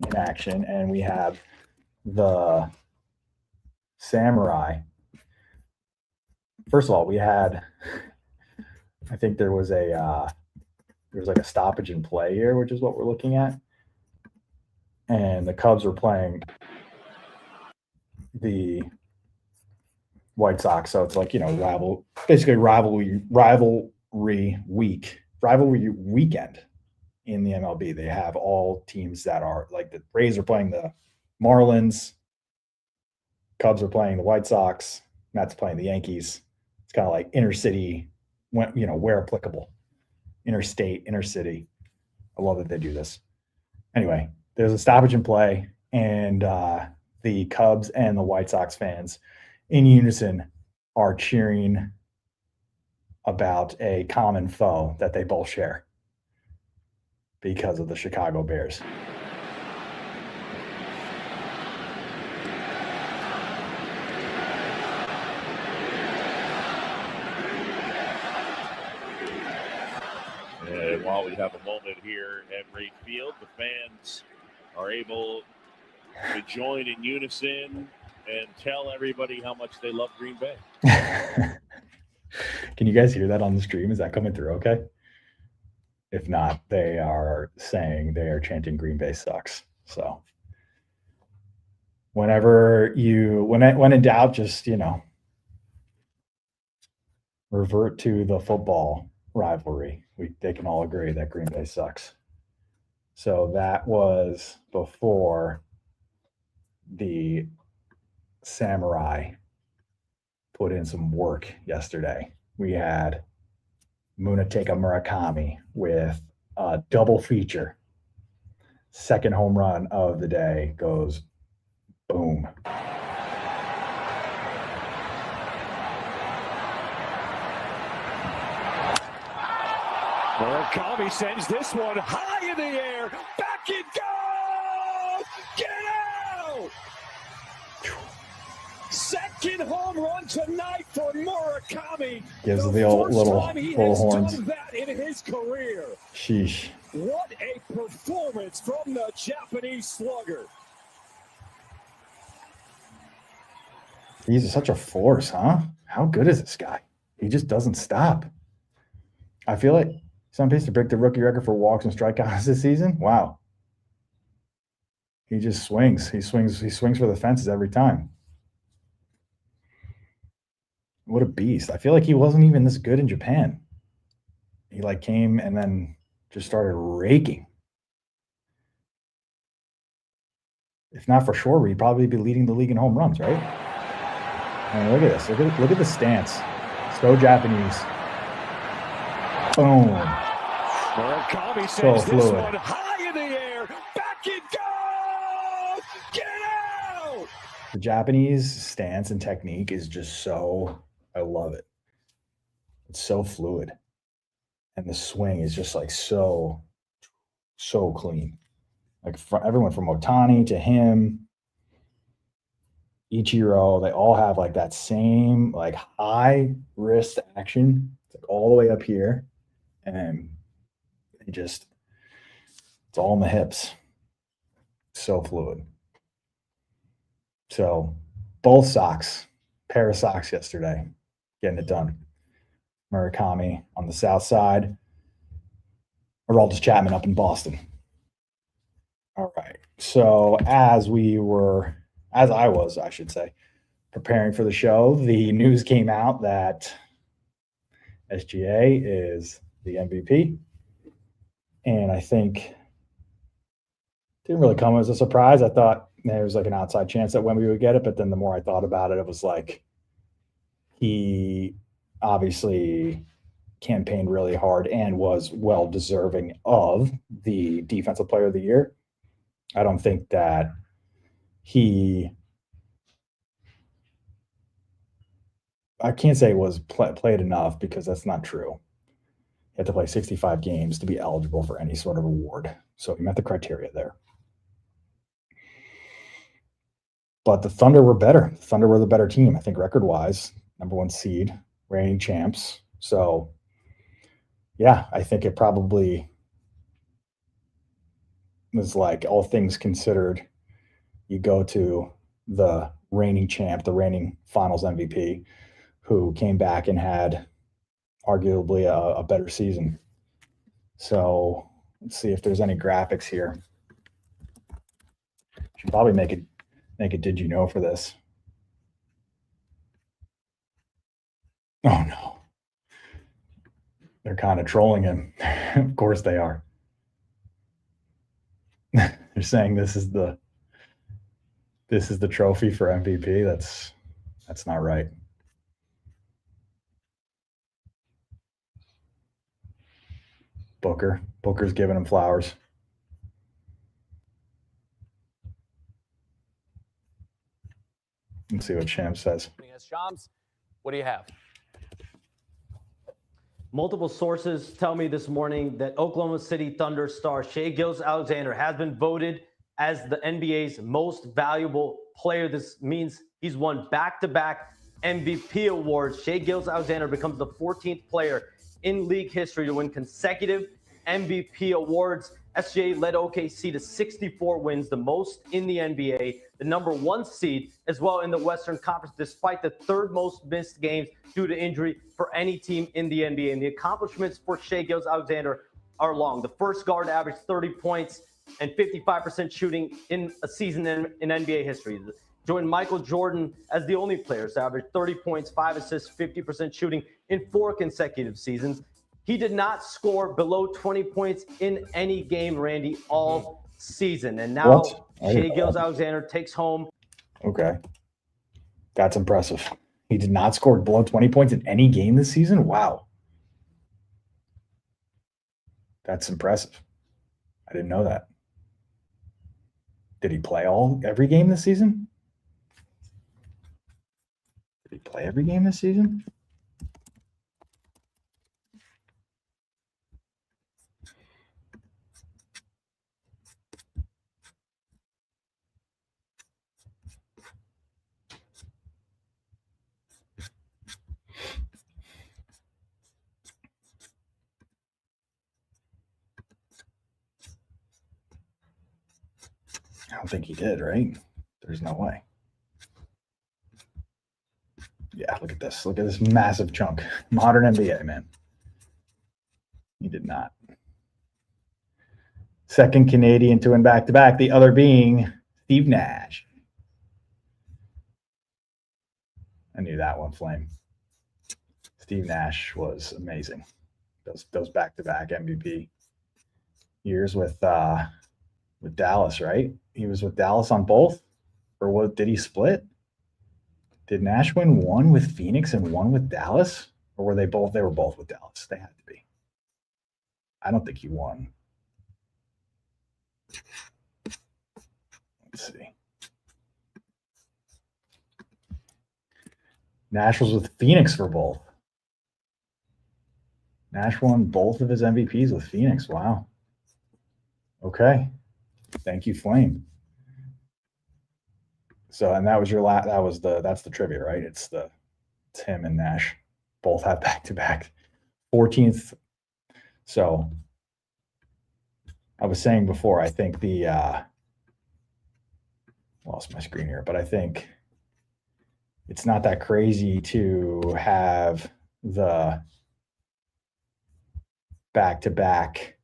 in action, and we have the Samurai. First of all, we had. I think there was like a stoppage in play here, which is what we're looking at. And the Cubs were playing the White Sox. So it's like, you know, rivalry weekend in the MLB. They have all teams that are like the Rays are playing the Marlins, Cubs are playing the White Sox, Mets playing the Yankees. It's kind of like intercity, you know, where applicable, interstate, intercity. I love that they do this. Anyway, there's a stoppage in play, and the Cubs and the White Sox fans in unison are cheering about a common foe that they both share because of the Chicago Bears. And while we have a moment here at Rate Field, the fans are able to join in unison and tell everybody how much they love Green Bay. Can you guys hear that on the stream? Is that coming through okay? If not, they are chanting Green Bay sucks. So when in doubt, just, you know, revert to the football rivalry. They can all agree that Green Bay sucks. So that was before the Samurai put in some work yesterday. We had Murakami with a double feature. Second home run of the day goes boom. Murakami sends this one high in the air. Back it goes! Get out! Second home run tonight for Murakami. Gives the old little horns. Done that in his career. Sheesh. What a performance from the Japanese slugger. He's such a force, huh? How good is this guy? He just doesn't stop. I feel like he's on pace to break the rookie record for walks and strikeouts this season. Wow. He just swings. He swings for the fences every time. What a beast. I feel like he wasn't even this good in Japan. He like came and then just started raking. If not for sure, he'd probably be leading the league in home runs, right? I mean, look at this. Look at the stance. So Japanese. Boom. Murakami So sends this fluid. one high in the air. Back it goes! Get out! The Japanese stance and technique is just so, I love it. It's so fluid. And the swing is just like so clean. Like everyone from Otani to him, Ichiro, they all have like that same like high wrist action. It's like all the way up here and It's all in the hips. So fluid. So both socks, pair of socks yesterday, getting it done. Murakami on the south side. Aroldis Chapman up in Boston. All right. So as I was, I should say, preparing for the show, the news came out that SGA is the MVP. And I think didn't really come as a surprise. I thought there was like an outside chance that Wemby would get it, but then the more I thought about it, it was like he obviously campaigned really hard and was well deserving of the Defensive Player of the Year. I don't think that I can't say it was played enough because that's not true. You have to play 65 games to be eligible for any sort of award. So he met the criteria there. But the Thunder were better. The Thunder were the better team, I think, record-wise. Number 1 seed, reigning champs. So, yeah, I think it probably was like, all things considered, you go to the reigning champ, the reigning finals MVP, who came back and had arguably a better season. So let's see if there's any graphics here. Should probably make it did you know for this. Oh no. They're kind of trolling him. Of course they are. They're saying this is the trophy for MVP. That's not right. Booker's giving him flowers. Let's see what Sham says. Shams, what do you have? Multiple sources tell me this morning that Oklahoma City Thunder star Shai Gilgeous-Alexander has been voted as the NBA's most valuable player. This means he's won back-to-back MVP awards. Shai Gilgeous-Alexander becomes the 14th player in league history to win consecutive MVP awards. SGA led OKC to 64 wins, the most in the NBA, the number 1 seed as well in the Western Conference, despite the 3rd most missed games due to injury for any team in the NBA. And the accomplishments for Shai Gilgeous-Alexander are long. The first guard averaged 30 points and 55% shooting in a season in NBA history. Joined Michael Jordan as the only player to average 30 points, 5 assists, 50% shooting in 4 consecutive seasons. He did not score below 20 points in any game, Randy, all season. And now Shai Gilgeous-Alexander takes home. Okay. That's impressive. He did not score below 20 points in any game this season? Wow. That's impressive. I didn't know that. Did he play every game this season? Did he play every game this season? I don't think he did, right? There's no way. Yeah, look at this. Look at this massive chunk. Modern NBA, man. He did not. Second Canadian to win back-to-back, the other being Steve Nash. I knew that one, Flame. Steve Nash was amazing. Those back-to-back MVP years with Dallas, right? He was with Dallas on both? Or what? Did he split? Did Nash win one with Phoenix and one with Dallas? Or were they both? They were both with Dallas. They had to be. I don't think he won. Let's see. Nash was with Phoenix for both. Nash won both of his MVPs with Phoenix. Wow. Okay. Thank you, Flame. So, and that was your last. That's the trivia, right? It's him and Nash both have back-to-back 14th. So I was saying before, I think lost my screen here, but I think it's not that crazy to have the back-to-back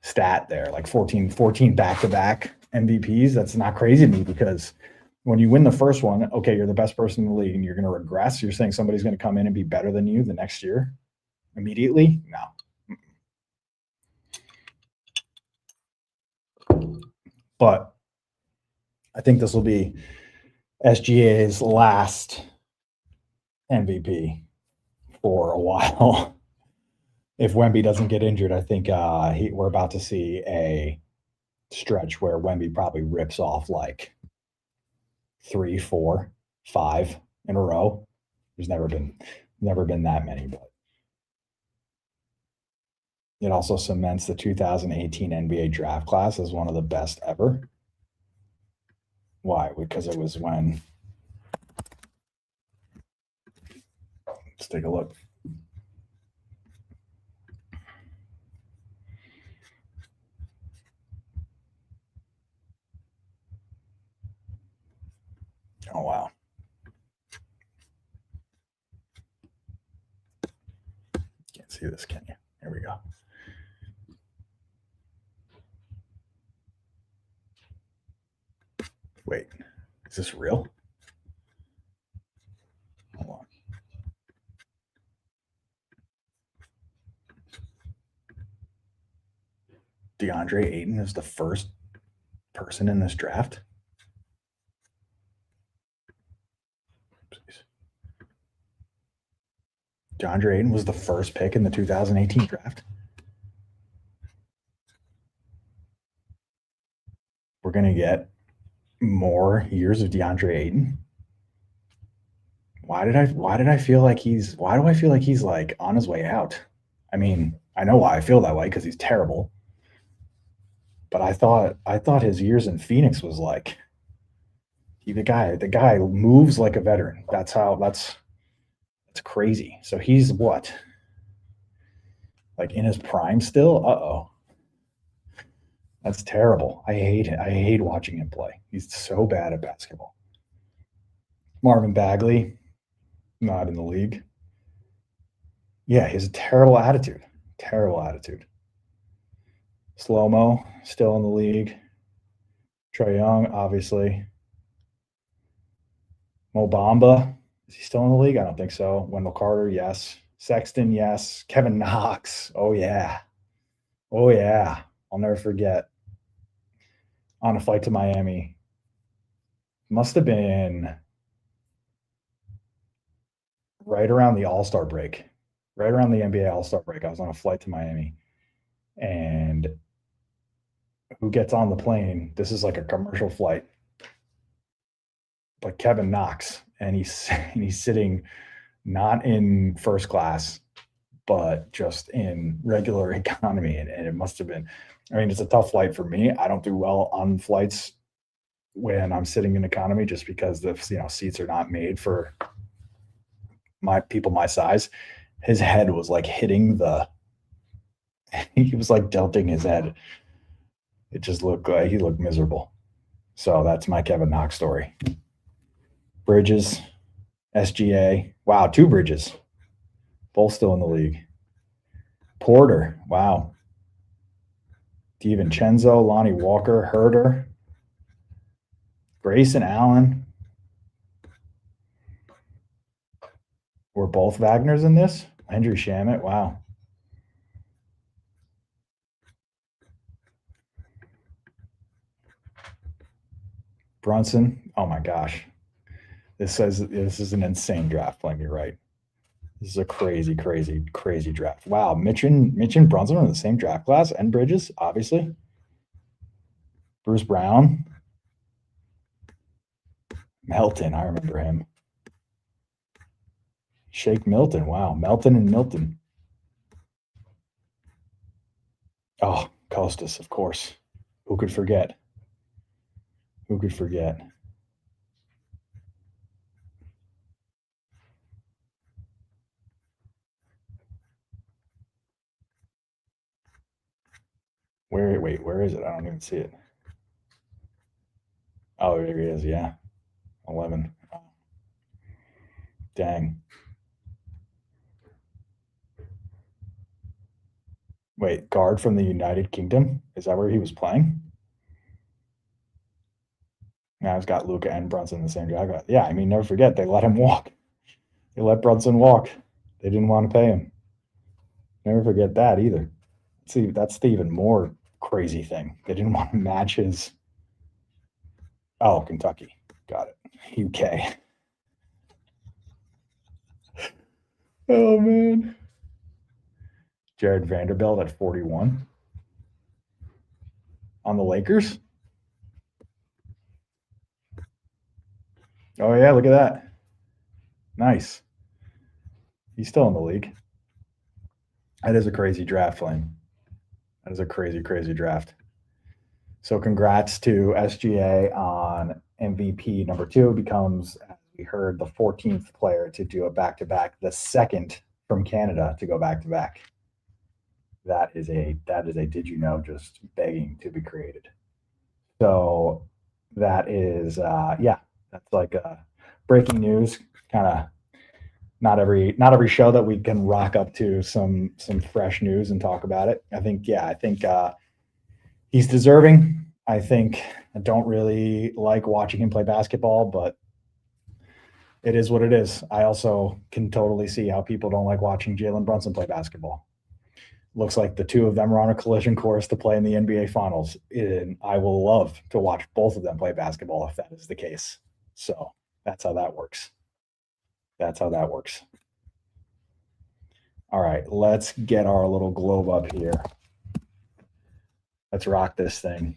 stat there, like 14 back-to-back MVPs. That's not crazy to me, because when you win the first one, okay, you're the best person in the league and you're going to regress. You're saying somebody's going to come in and be better than you the next year immediately? No. But I think this will be SGA's last MVP for a while. If Wemby doesn't get injured, I think we're about to see a stretch where Wemby probably rips off like 3, 4, 5 in a row. There's never been that many, but it also cements the 2018 NBA draft class as one of the best ever. Why? Because it was when, let's take a look. Oh, wow. Can't see this, can you? Here we go. Wait, is this real? Hold on. DeAndre Ayton is the first person in this draft. DeAndre Ayton was the first pick in the 2018 draft. We're going to get more years of DeAndre Ayton. Why do I feel like he's like on his way out? I mean, I know why I feel that way, because he's terrible. But I thought his years in Phoenix was like, the guy moves like a veteran. That's crazy. So he's what? Like in his prime still? Uh-oh. That's terrible. I hate it. I hate watching him play. He's so bad at basketball. Marvin Bagley, not in the league. Yeah, he has a terrible attitude. Terrible attitude. Slow-mo, still in the league. Trae Young, obviously. Mo Bamba, is he still in the league? I don't think so. Wendell Carter, yes. Sexton, yes. Kevin Knox, oh yeah. Oh yeah. I'll never forget. On a flight to Miami. Must have been right around the All-Star break. Right around the NBA All-Star break. I was on a flight to Miami. And who gets on the plane? This is like a commercial flight. But Kevin Knox. And he's sitting not in first class, but just in regular economy. And it must have been, I mean, it's a tough flight for me. I don't do well on flights when I'm sitting in economy, just because the seats are not made for my people my size. His head was like hitting he was like delting his head. It just looked like he looked miserable. So that's my Kevin Knox story. Bridges, SGA. Wow, 2 Bridges. Both still in the league. Porter, wow. DiVincenzo, Lonnie Walker, Herter, Grayson Allen. Were both Wagner's in this? Landry Shamet, wow. Brunson, oh my gosh. This is an insane draft, Flame, you're right. This is a crazy, crazy, crazy draft. Wow, Mitch and Brunson are in the same draft class, and Bridges, obviously. Bruce Brown. Melton, I remember him. Shake Milton, wow. Melton and Milton. Oh, Costas, of course. Who could forget? Who could forget? Where is it? I don't even see it. Oh, there he is. Yeah. 11. Dang. Wait, guard from the United Kingdom? Is that where he was playing? Now he's got Luka and Brunson in the same job. Yeah, I mean, never forget, they let him walk. They let Brunson walk. They didn't want to pay him. Never forget that either. See, that's the even more crazy thing. They didn't want to match his. Oh, Kentucky. Got it. UK. Oh, man. Jared Vanderbilt at 41 on the Lakers. Oh, yeah, look at that. Nice. He's still in the league. That is a crazy draft, Flame. That is a crazy, crazy draft. So congrats to SGA on MVP number 2. Becomes, as we heard, the 14th player to do a back-to-back, the second from Canada to go back-to-back. That is a did you know just begging to be created. So that is that's like breaking news. Kind of not every show that we can rock up to some fresh news and talk about it. I think he's deserving. I don't really like watching him play basketball, but it is what it is. I also can totally see how people don't like watching Jalen Brunson play basketball. Looks like the two of them are on a collision course to play in the NBA Finals. And I will love to watch both of them play basketball if that is the case. So that's how that works. All right, let's get our little globe up here. Let's rock this thing.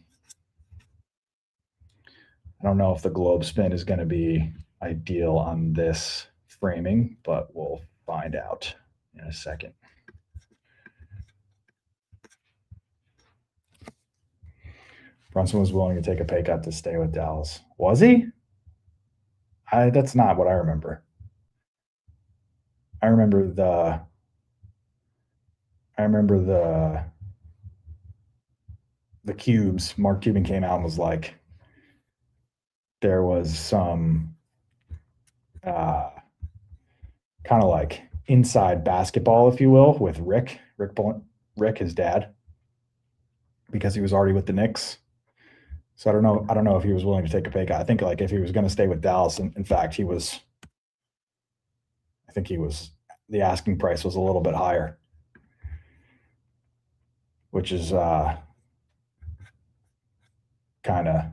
I don't know if the globe spin is going to be ideal on this framing, but we'll find out in a second. Brunson was willing to take a pay cut to stay with Dallas. Was he? That's not what I remember. I remember the Cubes. Mark Cuban came out and was like, there was some kind of like inside basketball, if you will, with Rick, his dad, because he was already with the Knicks. So I don't know if he was willing to take a pay cut. I think like if he was going to stay with Dallas, in fact, the asking price was a little bit higher, which is kind of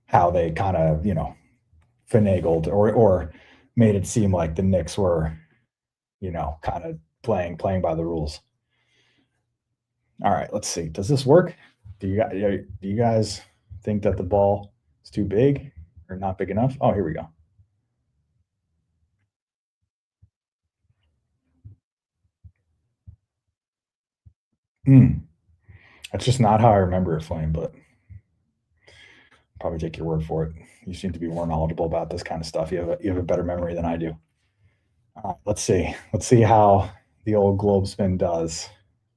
how they kind of, finagled or made it seem like the Knicks were, kind of playing by the rules. All right, let's see. Does this work? Do you guys think that the ball is too big or not big enough? Oh, here we go. That's just not how I remember it, Flame, but probably take your word for it. You seem to be more knowledgeable about this kind of stuff. You have a better memory than I do. Let's see how the old globe spin does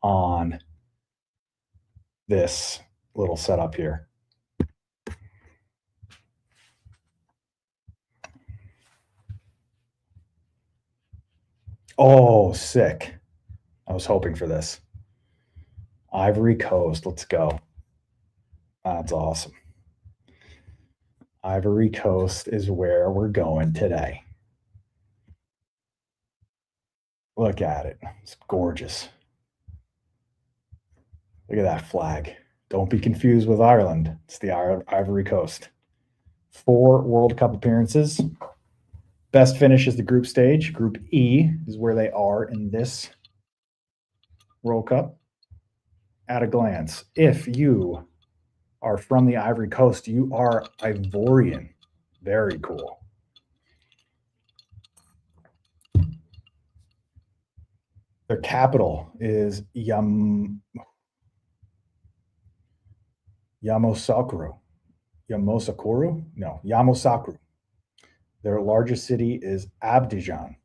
on this little setup here. Oh, sick. I was hoping for this. Ivory Coast. Let's go. That's awesome. Ivory Coast is where we're going today. Look at it. It's gorgeous. Look at that flag. Don't be confused with Ireland. It's the Ivory Coast. 4 World Cup appearances. Best finish is the group stage. Group E is where they are in this World Cup. At a glance, if you are from the Ivory Coast, you are Ivorian. Very cool. Their capital is Yamoussoukro. Yamoussoukro. Their largest city is Abidjan.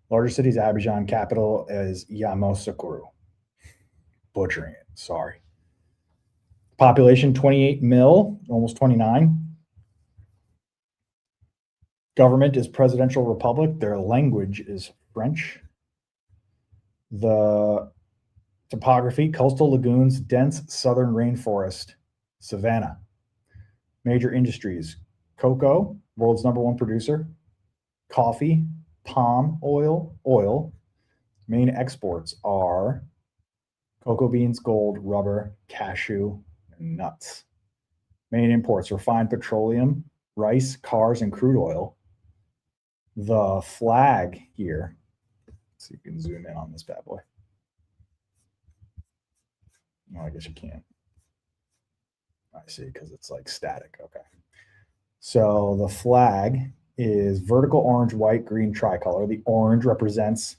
Largest city is Abidjan. Capital is Yamoussoukro. Butchering it. Sorry. Population 28 mil, almost 29. Government is presidential republic. Their language is French. The topography, coastal lagoons, dense southern rainforest, savanna. Major industries, cocoa, world's #1 producer, coffee, palm oil. Main exports are cocoa beans, gold, rubber, cashew, and nuts. Main imports, refined petroleum, rice, cars, and crude oil. The flag here, let's see if you can zoom in on this bad boy. No, I guess you can't. I see, because it's like static. Okay. So the flag is vertical orange, white, green tricolor. The orange represents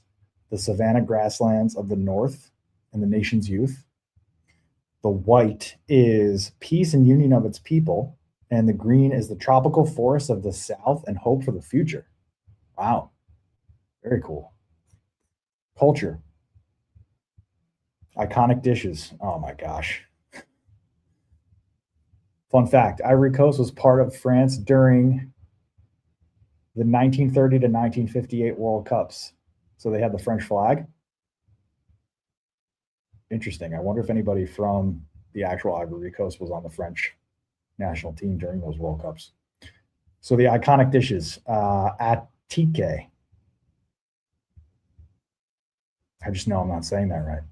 the savanna grasslands of the north and the nation's youth. The white is peace and union of its people. And the green is the tropical forests of the south and hope for the future. Wow. Very cool. Culture. Iconic dishes. Oh my gosh. Fun fact, Ivory Coast was part of France during the 1930 to 1958 World Cups. So they had the French flag. Interesting. I wonder if anybody from the actual Ivory Coast was on the French national team during those World Cups. So the iconic dishes, atike. I just know I'm not saying that right.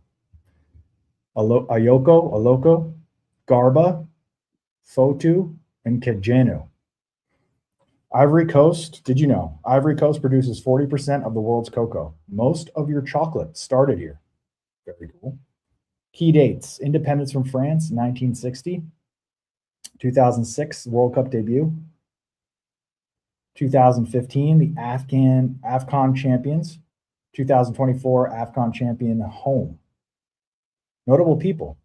Aloko, garba, fotu, and kejenu. Ivory Coast, did you know? Ivory Coast produces 40% of the world's cocoa. Most of your chocolate started here. Very cool. Key dates, independence from France, 1960. 2006, World Cup debut. 2015, the AFCON champions. 2024, AFCON champion home. Notable people.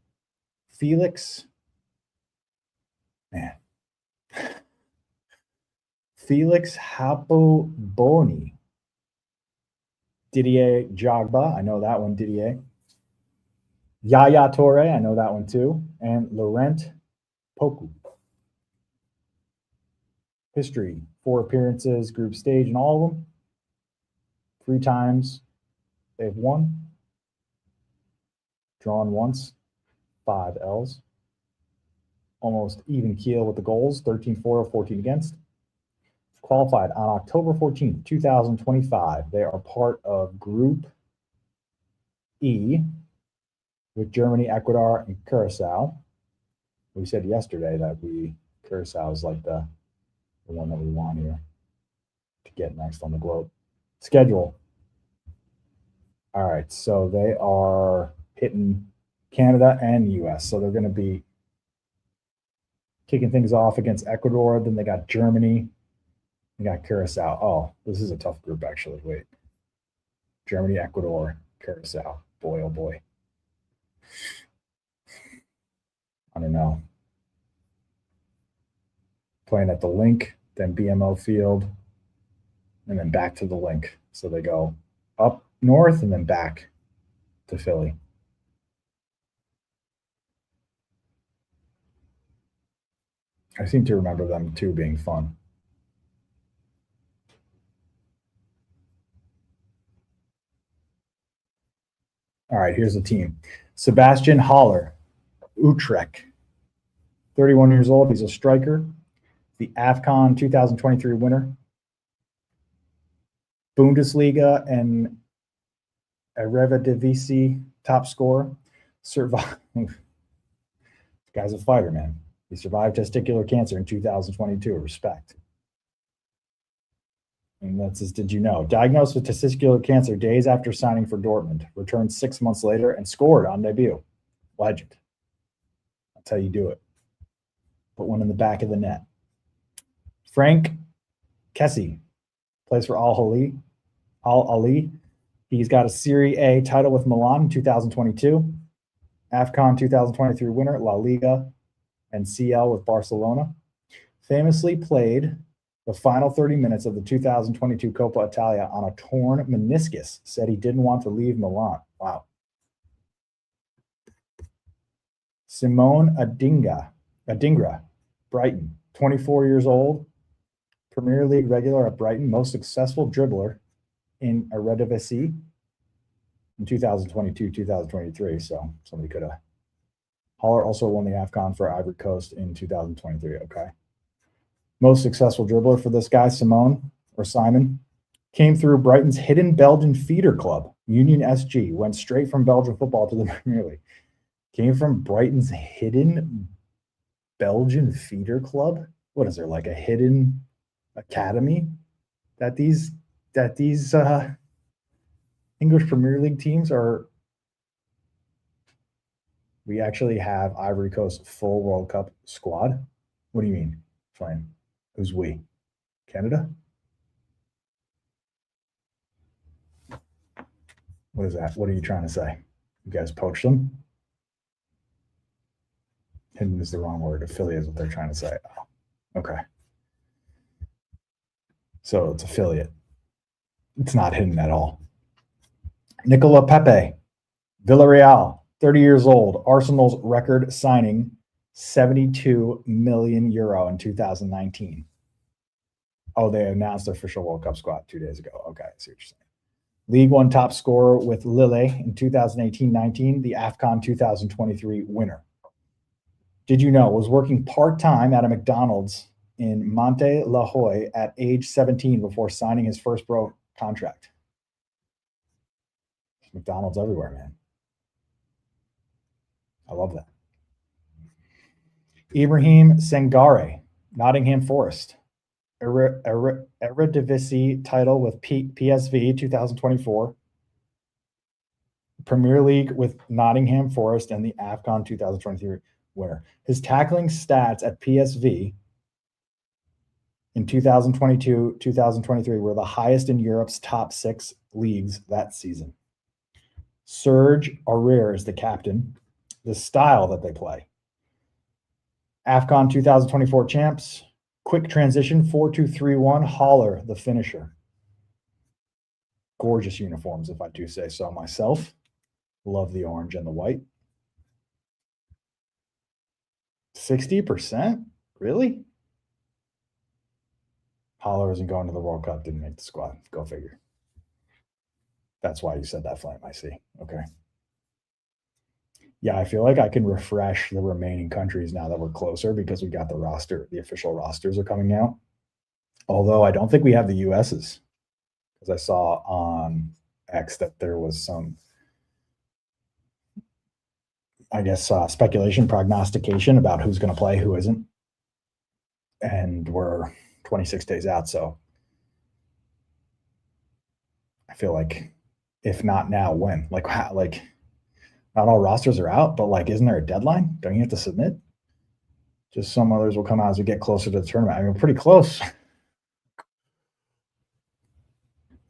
Felix Hapoboni. Didier Drogba, I know that one, Didier. Yaya Toure, I know that one too. And Laurent Poku. History, 4 appearances, group stage in all of them. 3 times they've won. Drawn once, 5 L's. Almost even keel with the goals, 13-4, 14 against. Qualified on October 14th, 2025. They are part of Group E with Germany, Ecuador, and Curacao. We said yesterday that Curacao is like the one that we want here to get next on the globe. Schedule. All right, so they are hitting Canada and the US. So they're going to be kicking things off against Ecuador. Then they got Germany. They got Curacao. Oh, this is a tough group, actually. Wait. Germany, Ecuador, Curacao. Boy, oh boy. I don't know. Playing at the Link, then BMO Field, and then back to the Link. So they go up north and then back to Philly. I seem to remember them too being fun. All right, here's the team. Sebastian Haller, Utrecht, 31 years old. He's a striker. The AFCON 2023 winner. Bundesliga and Eredivisie top scorer. Survived. This guy's a fighter, man. He survived testicular cancer in 2022. Respect. And that's his, did you know? Diagnosed with testicular cancer days after signing for Dortmund. Returned 6 months later and scored on debut. Legend. That's how you do it. Put one in the back of the net. Frank Kessie plays for Al Ali. He's got a Serie A title with Milan in 2022. AFCON 2023 winner, La Liga and CL with Barcelona. Famously played the final 30 minutes of the 2022 Coppa Italia on a torn meniscus. Said he didn't want to leave Milan. Wow. Simone Adingra, Brighton, 24 years old, Premier League regular at Brighton, most successful dribbler in Eredivisie in 2022-2023. So somebody could have. Haller also won the AFCON for Ivory Coast in 2023. Okay. Most successful dribbler for this guy, Simon, came through Brighton's hidden Belgian feeder club, Union SG, went straight from Belgian football to the Premier League. Came from Brighton's hidden Belgian feeder club? What is there, like a hidden academy that these English Premier League teams are? We actually have Ivory Coast full World Cup squad. What do you mean, Flame? Who's we? Canada? What is that? What are you trying to say? You guys poached them? Hidden is the wrong word. Affiliate is what they're trying to say. Oh, okay. So it's affiliate. It's not hidden at all. Nicola Pepe, Villarreal, 30 years old. Arsenal's record signing, 72 million euro in 2019. Oh, they announced the official World Cup squad 2 days ago. Okay, I see what you're saying. League One top scorer with Lille in 2018-19, the AFCON 2023 winner. Did you know was working part-time at a McDonald's in Monte La Joye at age 17 before signing his first pro contract? There's McDonald's everywhere, man. I love that. Ibrahim Sangare, Nottingham Forest. Eredivisie title with PSV 2024. Premier League with Nottingham Forest and the AFCON 2023 winner. His tackling stats at PSV in 2022-2023 were the highest in Europe's top 6 leagues that season. Serge Aurier is the captain. The style that they play. AFCON 2024 champs. Quick transition, 4-2-3-1. Haller, the finisher. Gorgeous uniforms, if I do say so myself. Love the orange and the white. 60%? Really? Haller isn't going to the World Cup, didn't make the squad. Go figure. That's why you said that, Flame, I see. Okay. Yeah, I feel like I can refresh the remaining countries now that we're closer because we got the roster. The official rosters are coming out. Although I don't think we have the US's, because I saw on X that there was some, I guess, speculation, prognostication about who's going to play, who isn't. And we're 26 days out, so I feel like if not now, when? Like, how, like, not all rosters are out, but like, isn't there a deadline? Don't you have to submit? Just some others will come out as we get closer to the tournament. I mean, we're pretty close.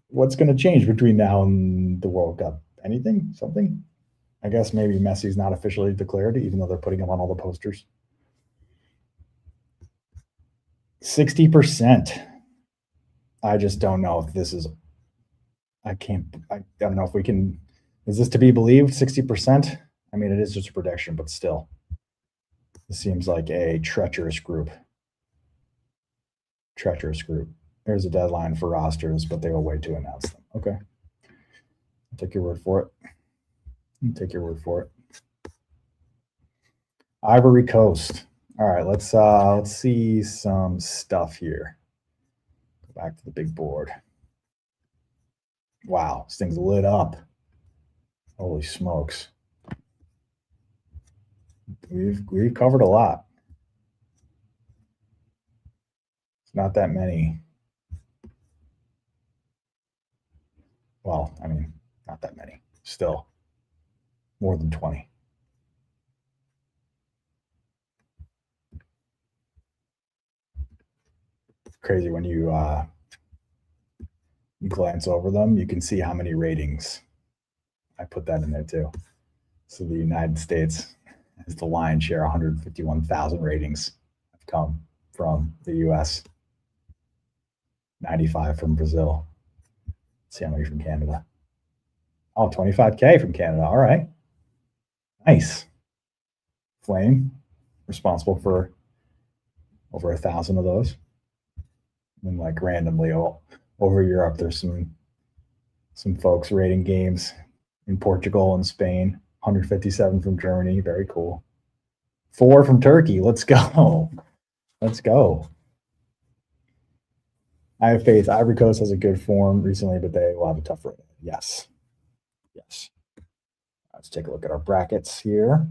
What's going to change between now and the World Cup? Anything? Something? I guess maybe Messi's not officially declared, even though they're putting him on all the posters. 60%. I just don't know if this is, I don't know if we can, is this to be believed, 60%? I mean, it is just a prediction, but still. It seems like a treacherous group. Treacherous group. There's a deadline for rosters, but they will wait to announce them. Okay. I'll take your word for it. I'll take your word for it. Ivory Coast. All right, let's see some stuff here. Go back to the big board. Wow, this thing's lit up. Holy smokes. We've covered a lot. It's not that many. Well, I mean, not that many. Still, more than 20. Crazy when you glance over them, you can see how many ratings. I put that in there too. So the United States has the lion's share, 151,000 ratings have come from the US. 95 from Brazil. Let's see how many from Canada. Oh, 25K from Canada. All right. Nice. Flame, responsible for over 1,000 of those. And like randomly over Europe, there's some folks rating games in Portugal and Spain. 157 from Germany. Very cool. 4 from Turkey. Let's go. Let's go. I have faith. Ivory Coast has a good form recently, but they will have a tough road. Yes. Yes. Let's take a look at our brackets here.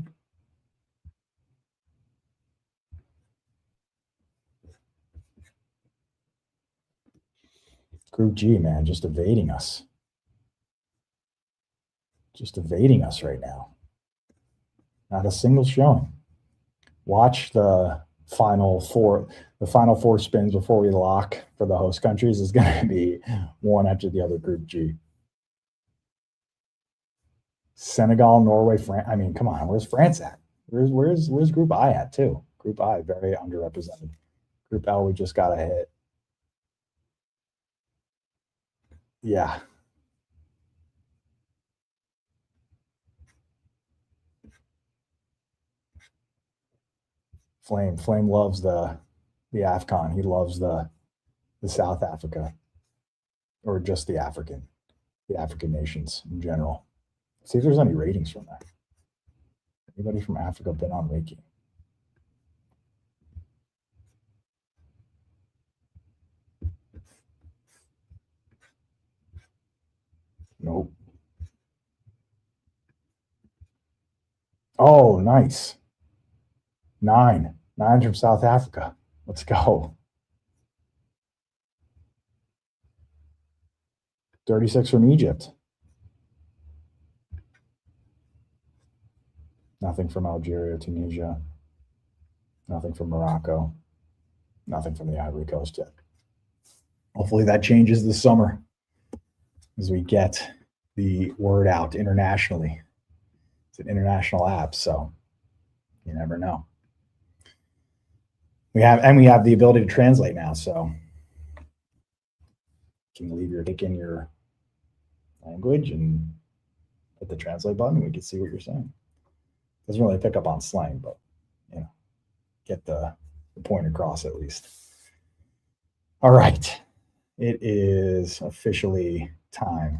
Group G, man, just evading us. Just evading us right now. Not a single showing. Watch the final four spins before we lock for the host countries is going to be one after the other. Group G. Senegal, Norway, France. I mean, come on, where's France at? Where's Group I at too? Group I, very underrepresented. Group L, we just got a hit. Yeah. Flame loves the AFCON. He loves the South Africa, or just the African nations in general. See if there's any ratings from that. Anybody from Africa been on RateGame? Nope. Oh, nice. 9 from South Africa. Let's go. 36 from Egypt. Nothing from Algeria, Tunisia. Nothing from Morocco. Nothing from the Ivory Coast yet. Hopefully that changes this summer as we get the word out internationally. It's an international app, so you never know. We have the ability to translate now, so you can pick in your language and hit the translate button, and we can see what you're saying. Doesn't really pick up on slang, but get the point across at least. All right. It is officially time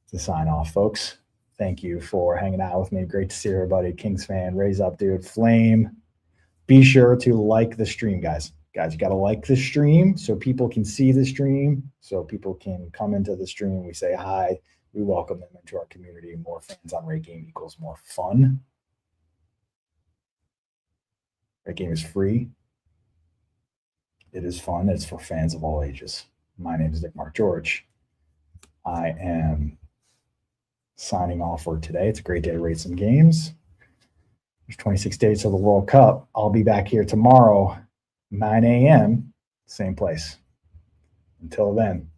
to sign off, folks. Thank you for hanging out with me. Great to see everybody. Kings fan, raise up, dude. Flame. Be sure to like the stream, guys. Guys, you got to like the stream so people can see the stream, so people can come into the stream. We say hi. We welcome them into our community. More fans on RateGame equals more fun. RateGame is free. It is fun. It's for fans of all ages. My name is Nick Mark George. I am signing off for today. It's a great day to rate some games. There's 26 days till the World Cup. I'll be back here tomorrow, 9 a.m., same place. Until then,